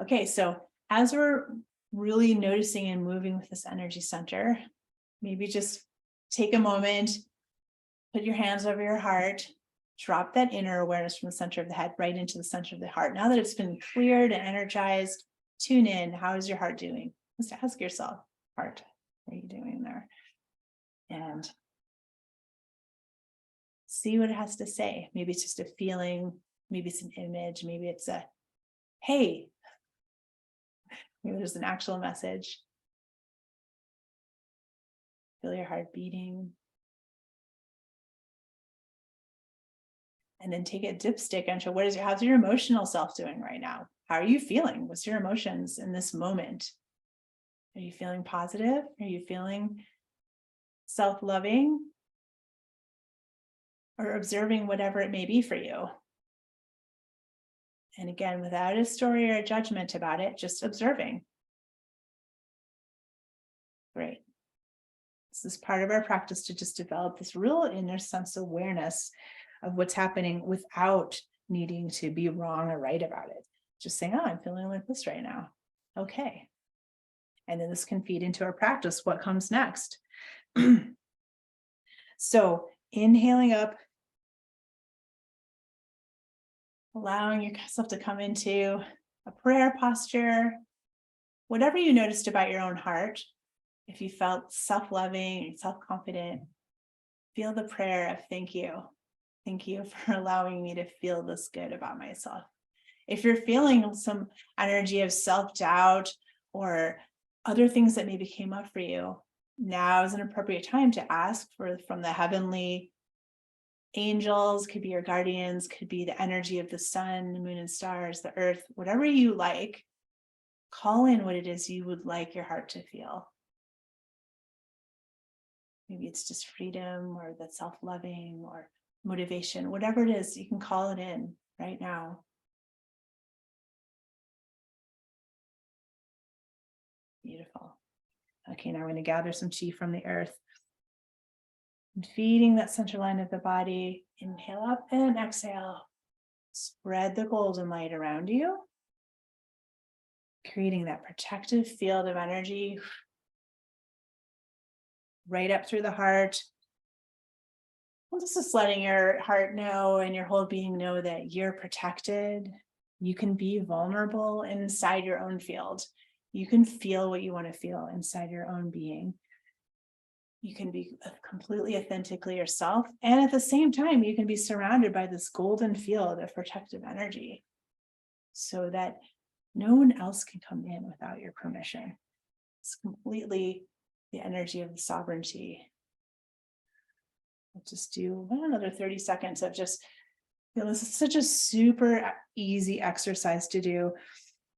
Okay, so as we're really noticing and moving with this energy center, maybe just take a moment, put your hands over your heart, drop that inner awareness from the center of the head right into the center of the heart. Now that it's been cleared and energized, tune in. How is your heart doing? Just ask yourself, heart, what are you doing there? And see what it has to say. Maybe it's just a feeling, maybe it's an image, maybe it's a, hey, maybe there's an actual message. Feel your heart beating. And then take a dipstick and show how's your emotional self doing right now? How are you feeling? What's your emotions in this moment? Are you feeling positive? Are you feeling self-loving? Or observing whatever it may be for you. And again, without a story or a judgment about it, just observing. Great. This is part of our practice to just develop this real inner sense of awareness of what's happening without needing to be wrong or right about it. Just saying, oh, I'm feeling like this right now. Okay. And then this can feed into our practice. What comes next? So inhaling up, allowing yourself to come into a prayer posture, whatever you noticed about your own heart. If you felt self-loving and self-confident, feel the prayer of thank you. Thank you for allowing me to feel this good about myself. If you're feeling some energy of self-doubt or other things that maybe came up for you, now is an appropriate time to ask from the heavenly angels, could be your guardians, could be the energy of the sun, the moon and stars, the earth, whatever you like, call in what it is you would like your heart to feel. Maybe it's just freedom or that self-loving or motivation, whatever it is, you can call it in right now. Beautiful. Okay, now we're going to gather some chi from the earth. And feeding that center line of the body. Inhale up and exhale. Spread the golden light around you, creating that protective field of energy right up through the heart. And this is letting your heart know and your whole being know that you're protected. You can be vulnerable inside your own field. You can feel what you want to feel inside your own being. You can be completely authentically yourself. And at the same time, you can be surrounded by this golden field of protective energy so that no one else can come in without your permission. It's completely the energy of the sovereignty. We'll just do another 30 seconds of just Feel this is such a super easy exercise to do.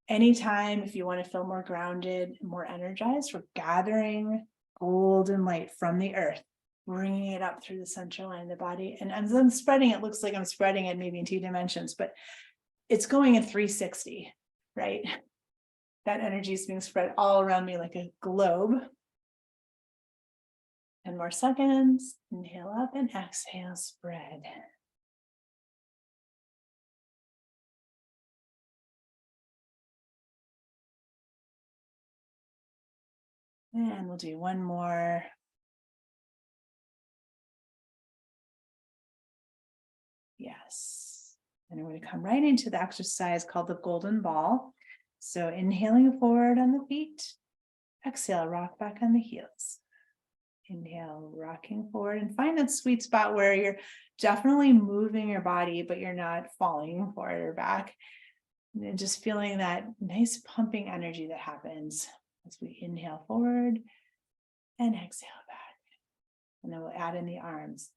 Anytime if you want to feel more grounded, more energized, we're gathering golden light from the earth, bringing it up through the central line of the body. And as I'm spreading, it looks like I'm spreading it maybe in 2 dimensions, but it's going in 360, right? That energy is being spread all around me like a globe. 10 more seconds. Inhale up and exhale, spread. And we'll do one more. Yes. And I'm going to come right into the exercise called the golden ball. So inhaling forward on the feet, exhale, rock back on the heels. Inhale, rocking forward, and find that sweet spot where you're definitely moving your body, but you're not falling forward or back. And then just feeling that nice pumping energy that happens as we inhale forward and exhale back. And then we'll add in the arms.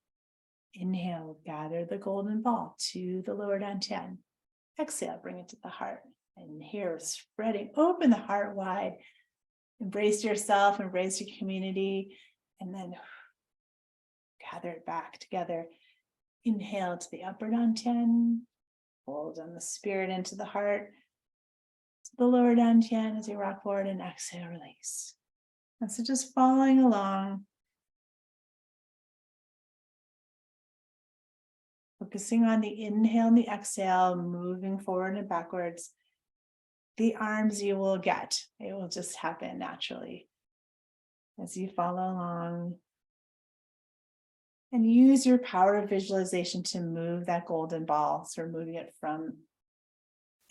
Inhale, gather the golden ball to the lower dantian. Exhale, bring it to the heart. And here, spreading open the heart wide. Embrace yourself, embrace your community, and then gather it back together. Inhale to the upper dantian. Hold on the spirit into the heart. To the lower dantian as you rock forward, and exhale, release. And so just following along. Focusing on the inhale and the exhale, moving forward and backwards. The arms you will get. It will just happen naturally as you follow along. And use your power of visualization to move that golden ball. So we're moving it from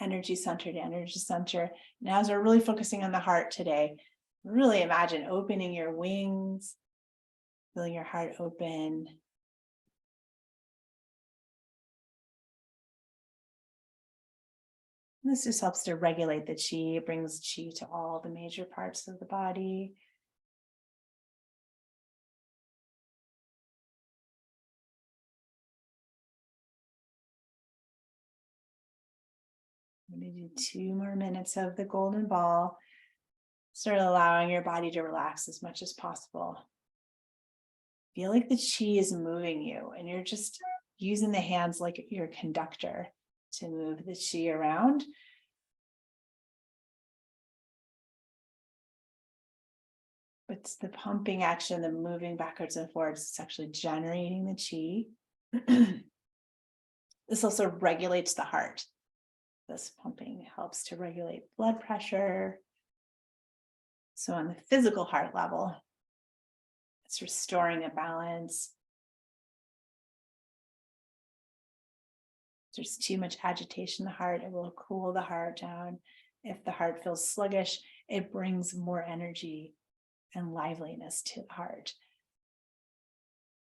energy center to energy center. Now, as we're really focusing on the heart today, really imagine opening your wings, feeling your heart open. This just helps to regulate the qi. It brings qi to all the major parts of the body. I'm going to do 2 more minutes of the golden ball. Start allowing your body to relax as much as possible. Feel like the qi is moving you, and you're just using the hands like your conductor to move the qi around. But it's the pumping action, the moving backwards and forwards, it's actually generating the qi. This also regulates the heart. This pumping helps to regulate blood pressure. So on the physical heart level, it's restoring a balance. If there's too much agitation in the heart, it will cool the heart down. If the heart feels sluggish, it brings more energy and liveliness to the heart.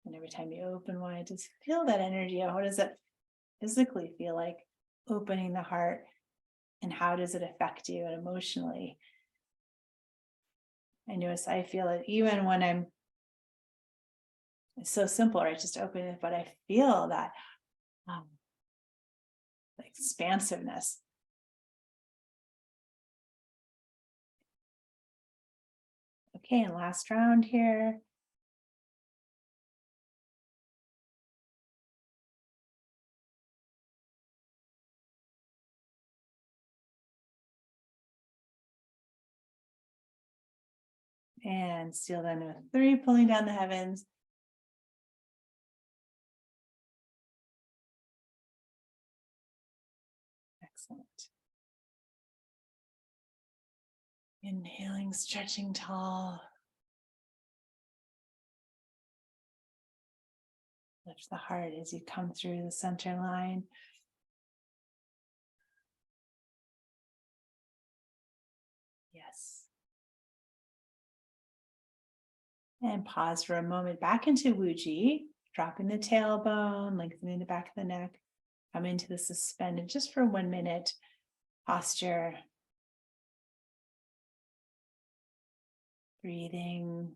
And every time you open wide, just feel that energy. What does it physically feel like opening the heart? And how does it affect you emotionally? I notice I feel it even when it's so simple, right? Just open it, but I feel that expansiveness. Okay, and last round here. And seal that in with 3, pulling down the heavens. Excellent. Inhaling, stretching tall. Lift the heart as you come through the center line. Yes. And pause for a moment back into Wuji, dropping the tailbone, lengthening the back of the neck. Come into the suspended just for 1 minute posture. Breathing.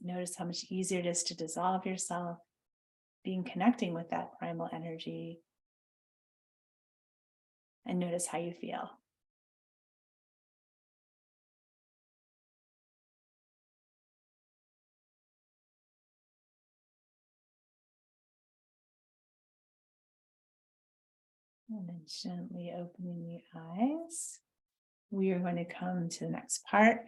Notice how much easier it is to dissolve yourself. connecting with that primal energy, and notice how you feel. And then gently opening the eyes. We are going to come to the next part.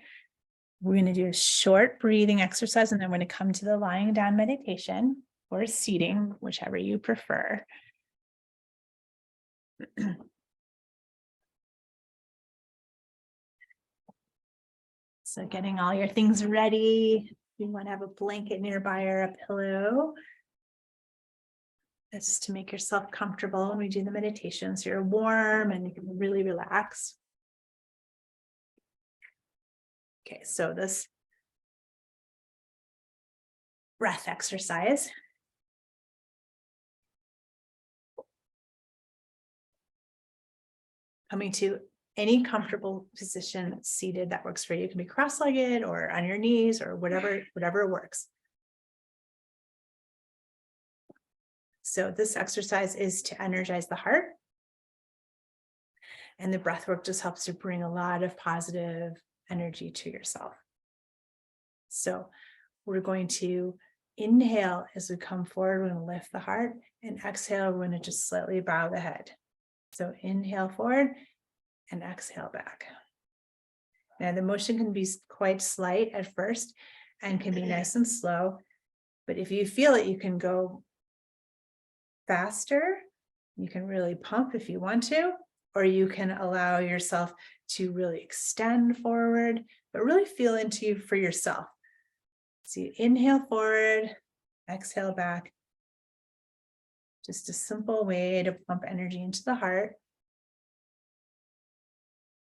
We're going to do a short breathing exercise, and then we're going to come to the lying down meditation or seating, whichever you prefer. So getting all your things ready. You want to have a blanket nearby or a pillow. That's just to make yourself comfortable when we do the meditation, so you're warm and you can really relax. Okay, so this breath exercise. Coming to any comfortable position seated that works for you. It can be cross-legged or on your knees or whatever works. So this exercise is to energize the heart. And the breath work just helps to bring a lot of positive energy to yourself. So we're going to inhale as we come forward. We're going to lift the heart, and exhale, we're going to just slightly bow the head. So inhale forward and exhale back. Now the motion can be quite slight at first and can be nice and slow, but if you feel it, you can go faster. You can really pump if you want to, or you can allow yourself to really extend forward, but really feel into you for yourself. So you inhale forward, exhale back. Just a simple way to pump energy into the heart.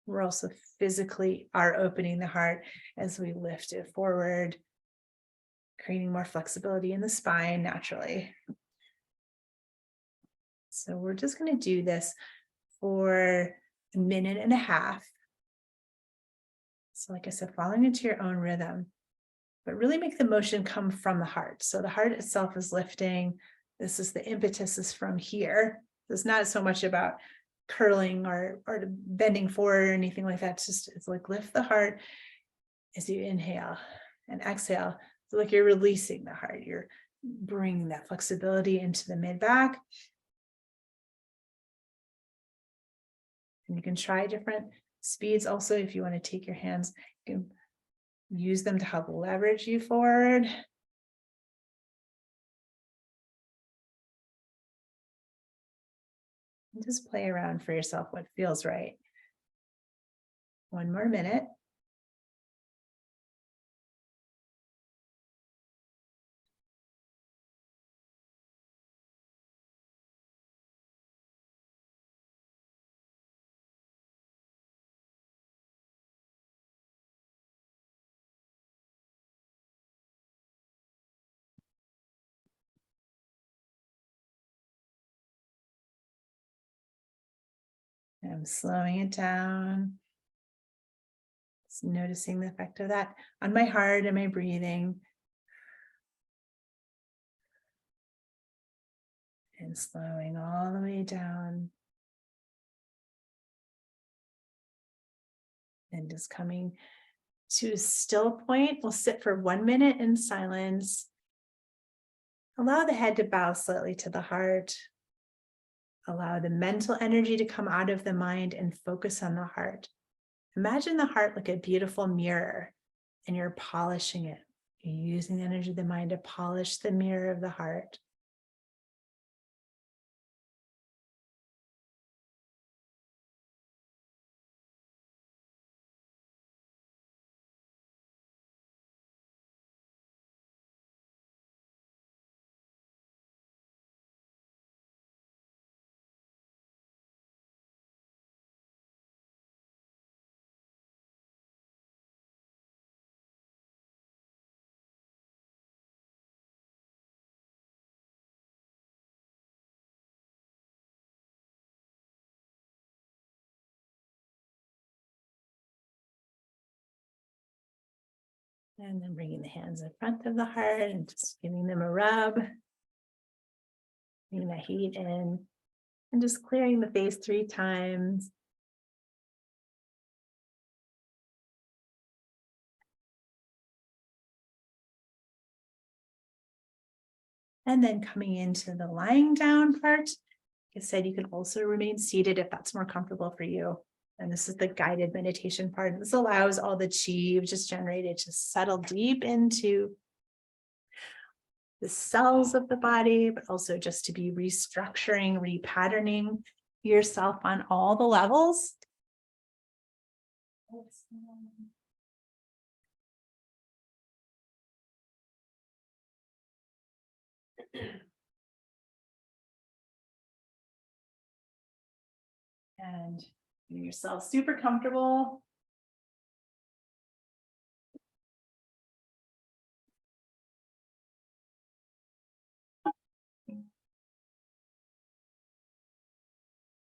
We're also physically opening the heart as we lift it forward, creating more flexibility in the spine naturally. So we're just going to do this for 1.5 minutes. So like I said, following into your own rhythm, but really make the motion come from the heart. So the heart itself is lifting. This is the impetus is from here. It's not so much about curling or bending forward or anything like that. It's like lift the heart as you inhale and exhale. So like you're releasing the heart. You're bringing that flexibility into the mid-back. And you can try different speeds also. If you want to take your hands, you can use them to help leverage you forward. And just play around for yourself what feels right. 1 more minute. And I'm slowing it down. Just noticing the effect of that on my heart and my breathing. And slowing all the way down. And just coming to a still point. We'll sit for 1 minute in silence. Allow the head to bow slightly to the heart. Allow the mental energy to come out of the mind and focus on the heart. Imagine the heart like a beautiful mirror, and you're polishing it. You're using the energy of the mind to polish the mirror of the heart. And then bringing the hands in front of the heart and just giving them a rub. Bring the heat in and just clearing the face 3 times. And then coming into the lying down part, like I said, you can also remain seated if that's more comfortable for you. And this is the guided meditation part. This allows all the chi you've just generated to settle deep into the cells of the body, but also just to be restructuring, repatterning yourself on all the levels. And getting yourself super comfortable.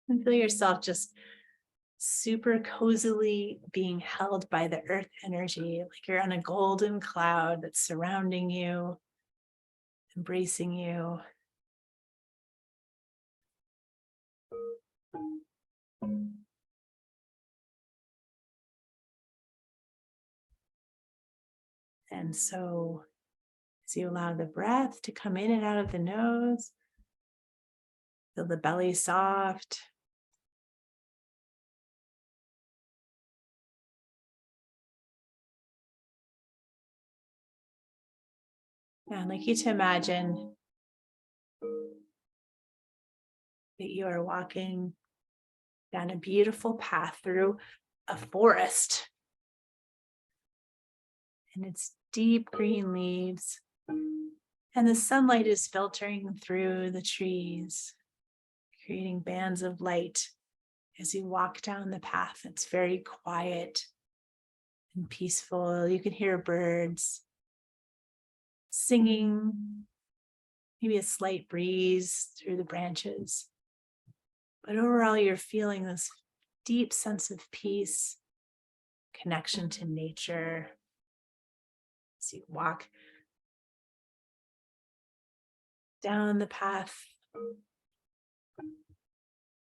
And feel yourself just super cozily being held by the earth energy, like you're on a golden cloud that's surrounding you, embracing you. And so, as you allow the breath to come in and out of the nose, feel the belly soft. And I'd like you to imagine that you are walking down a beautiful path through a forest. And it's deep green leaves. And the sunlight is filtering through the trees, creating bands of light as you walk down the path. It's very quiet and peaceful. You can hear birds singing, maybe a slight breeze through the branches. But overall, you're feeling this deep sense of peace, connection to nature. As you walk down the path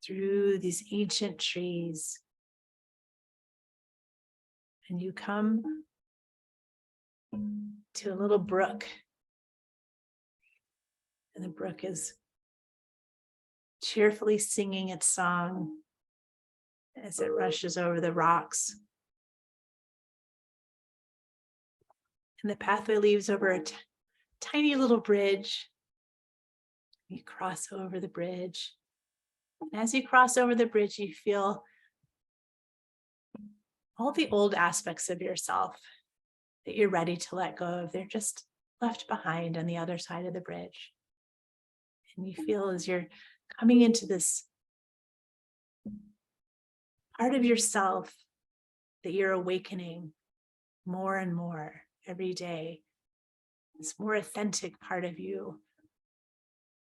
through these ancient trees, and you come to a little brook. And the brook is cheerfully singing its song as it rushes over the rocks. And the pathway leads over a tiny little bridge. You cross over the bridge. And as you cross over the bridge, you feel all the old aspects of yourself that you're ready to let go of. They're just left behind on the other side of the bridge. And you feel as you're coming into this part of yourself that you're awakening more and more every day. This more authentic part of you,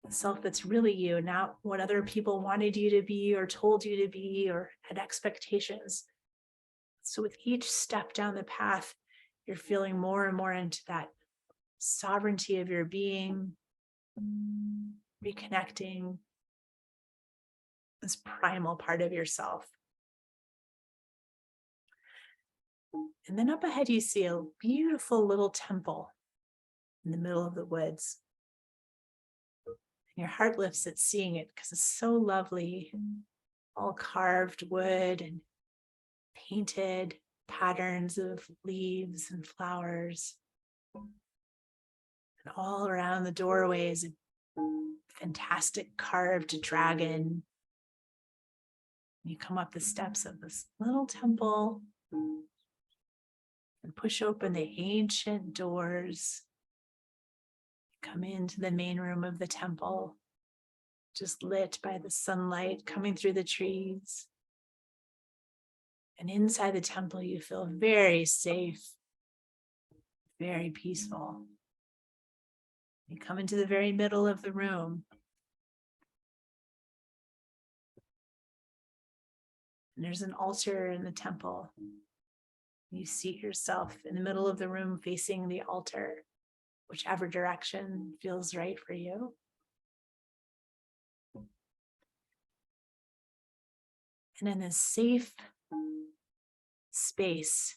the self that's really you, not what other people wanted you to be or told you to be or had expectations. So with each step down the path, you're feeling more and more into that sovereignty of your being, reconnecting this primal part of yourself. And then up ahead, you see a beautiful little temple in the middle of the woods. And your heart lifts at seeing it because it's so lovely, all carved wood and painted patterns of leaves and flowers. And all around the doorway is a fantastic carved dragon. You come up the steps of this little temple and push open the ancient doors. Come into the main room of the temple, just lit by the sunlight coming through the trees. And inside the temple, you feel very safe, very peaceful. You come into the very middle of the room. And there's an altar in the temple. You seat yourself in the middle of the room facing the altar, whichever direction feels right for you. And in this safe space,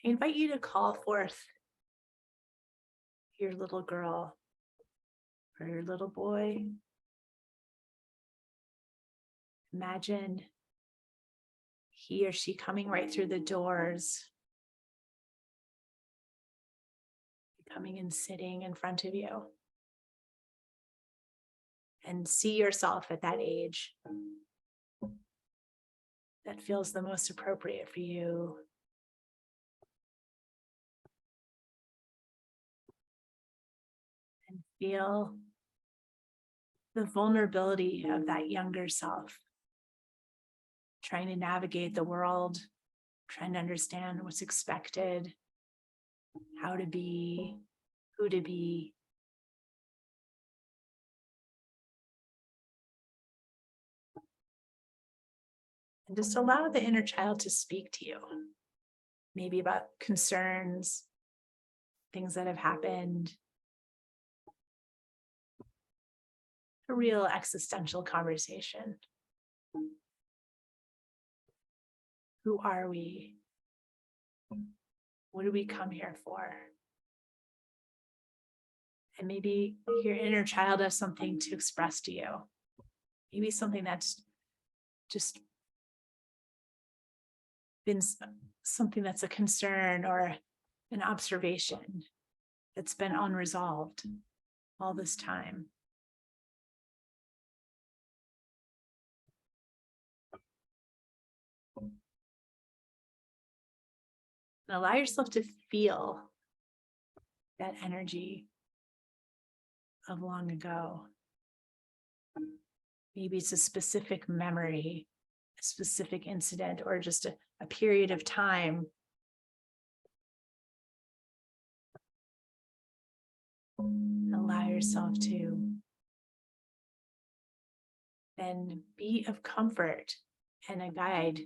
I invite you to call forth your little girl or your little boy. Imagine he or she coming right through the doors, coming and sitting in front of you. And see yourself at that age that feels the most appropriate for you. And feel the vulnerability of that younger self, trying to navigate the world, trying to understand what's expected, how to be, who to be. And just allow the inner child to speak to you, maybe about concerns, things that have happened. A real existential conversation. Who are we? What do we come here for? And maybe your inner child has something to express to you. Maybe something that's just been something that's a concern or an observation that's been unresolved all this time. And allow yourself to feel that energy of long ago. Maybe it's a specific memory, a specific incident, or just a period of time. Allow yourself to then be of comfort and a guide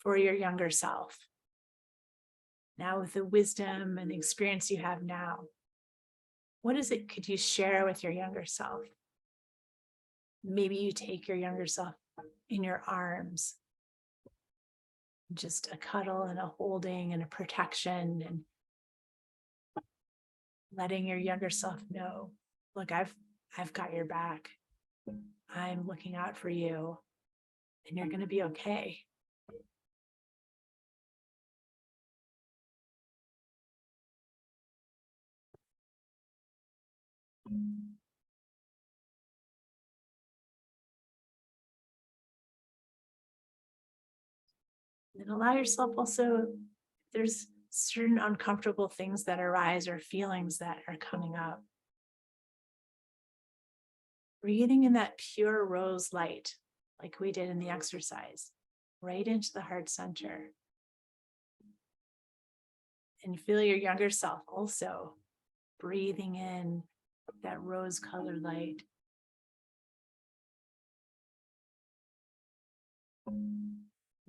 for your younger self. Now, with the wisdom and the experience you have now, what is it could you share with your younger self? Maybe you take your younger self in your arms, just a cuddle and a holding and a protection, and letting your younger self know, look, I've got your back. I'm looking out for you, and you're going to be okay. And allow yourself also, there's certain uncomfortable things that arise or feelings that are coming up. Breathing in that pure rose light, like we did in the exercise, right into the heart center. And feel your younger self also breathing in that rose-colored light.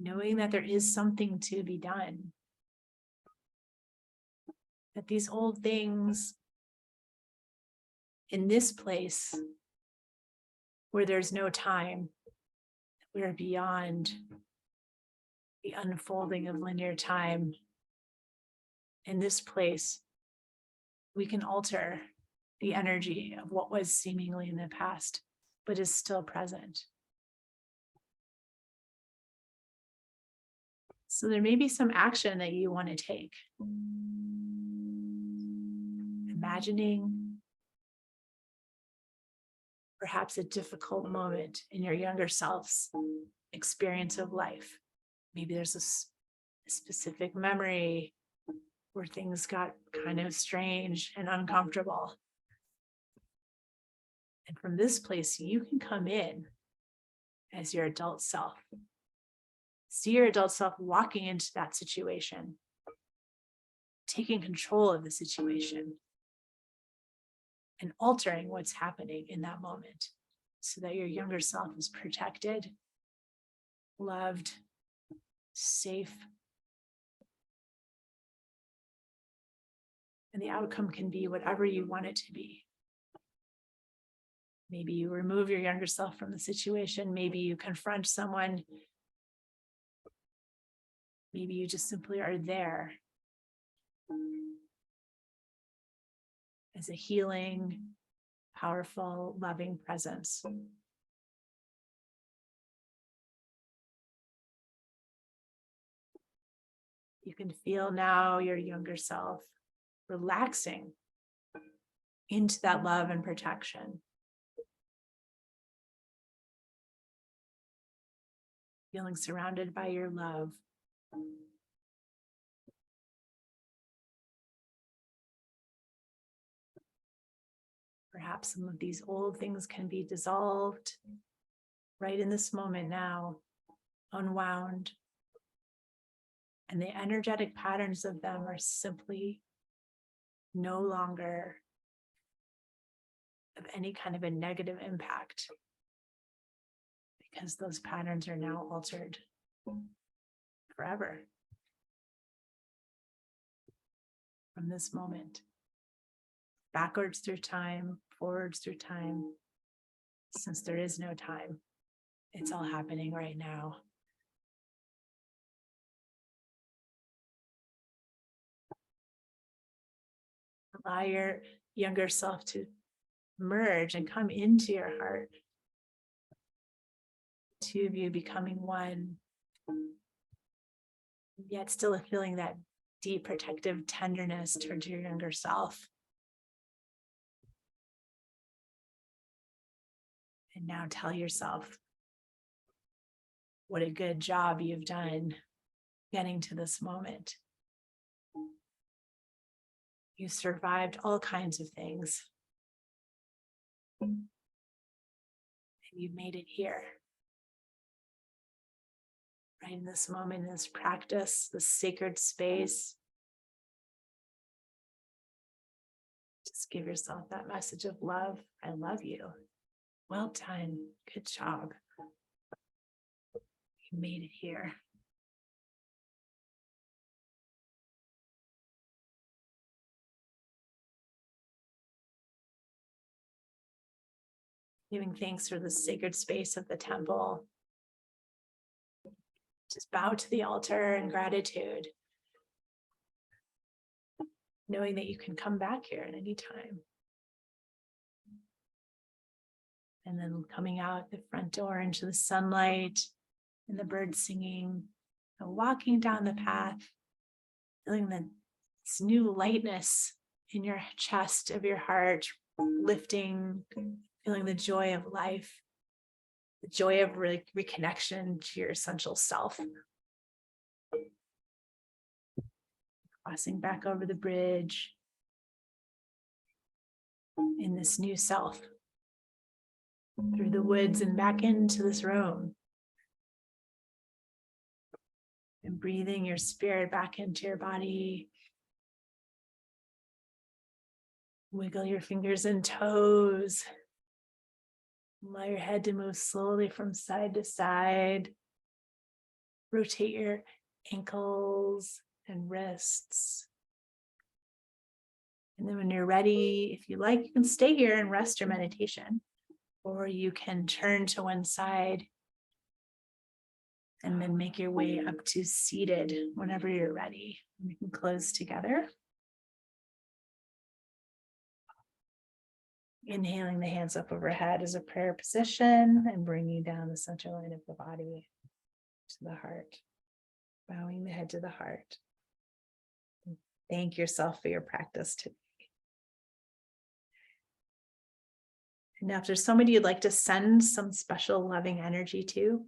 Knowing that there is something to be done. That these old things in this place where there's no time, we're beyond the unfolding of linear time. In this place, we can alter the energy of what was seemingly in the past, but is still present. So there may be some action that you want to take. Imagining perhaps a difficult moment in your younger self's experience of life. Maybe there's a specific memory where things got kind of strange and uncomfortable. And from this place, you can come in as your adult self. See your adult self walking into that situation, taking control of the situation, and altering what's happening in that moment so that your younger self is protected, loved, safe, and the outcome can be whatever you want it to be. Maybe you remove your younger self from the situation. Maybe you confront someone. Maybe you just simply are there as a healing, powerful, loving presence. You can feel now your younger self relaxing into that love and protection. Feeling surrounded by your love. Perhaps some of these old things can be dissolved right in this moment now, unwound. And the energetic patterns of them are simply no longer of any kind of a negative impact, because those patterns are now altered forever from this moment. Backwards through time, forwards through time, since there is no time. It's all happening right now. Allow your younger self to merge and come into your heart. Two of you becoming one, yet still feeling that deep protective tenderness towards your younger self. And now tell yourself what a good job you've done getting to this moment. You survived all kinds of things. And you've made it here. Right in this moment, in this practice, this sacred space. Just give yourself that message of love. I love you. Well done. Good job. You made it here. Giving thanks for the sacred space of the temple. Just bow to the altar in gratitude, knowing that you can come back here at any time. And then coming out the front door into the sunlight and the birds singing, and walking down the path, feeling this new lightness in your chest of your heart, lifting, feeling the joy of life, the joy of reconnection to your essential self. Crossing back over the bridge in this new self, through the woods and back into this room. And breathing your spirit back into your body. Wiggle your fingers and toes. Allow your head to move slowly from side to side. Rotate your ankles and wrists. And then when you're ready, if you like, you can stay here and rest your meditation, or you can turn to one side and then make your way up to seated whenever you're ready. We can close together. Inhaling the hands up overhead as a prayer position and bringing down the center line of the body to the heart. Bowing the head to the heart. Thank yourself for your practice today. Now, if there's somebody you'd like to send some special loving energy to,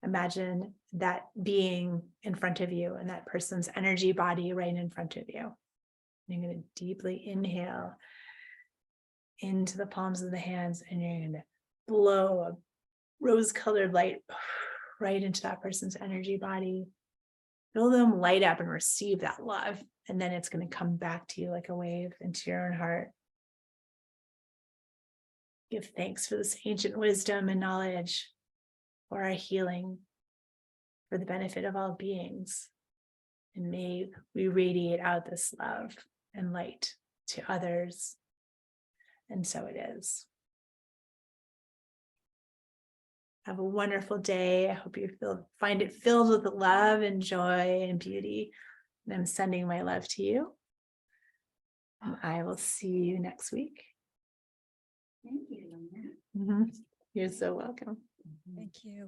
imagine that being in front of you and that person's energy body right in front of you. You're going to deeply inhale into the palms of the hands, and you're going to blow a rose-colored light right into that person's energy body. Feel them light up and receive that love, and then it's going to come back to you like a wave into your own heart. Give thanks for this ancient wisdom and knowledge, for our healing, for the benefit of all beings. And may we radiate out this love and light to others. And so it is. Have a wonderful day. I hope you find it filled with love and joy and beauty. And I'm sending my love to you. And I will see you next week. Thank you. You're so welcome. Thank you.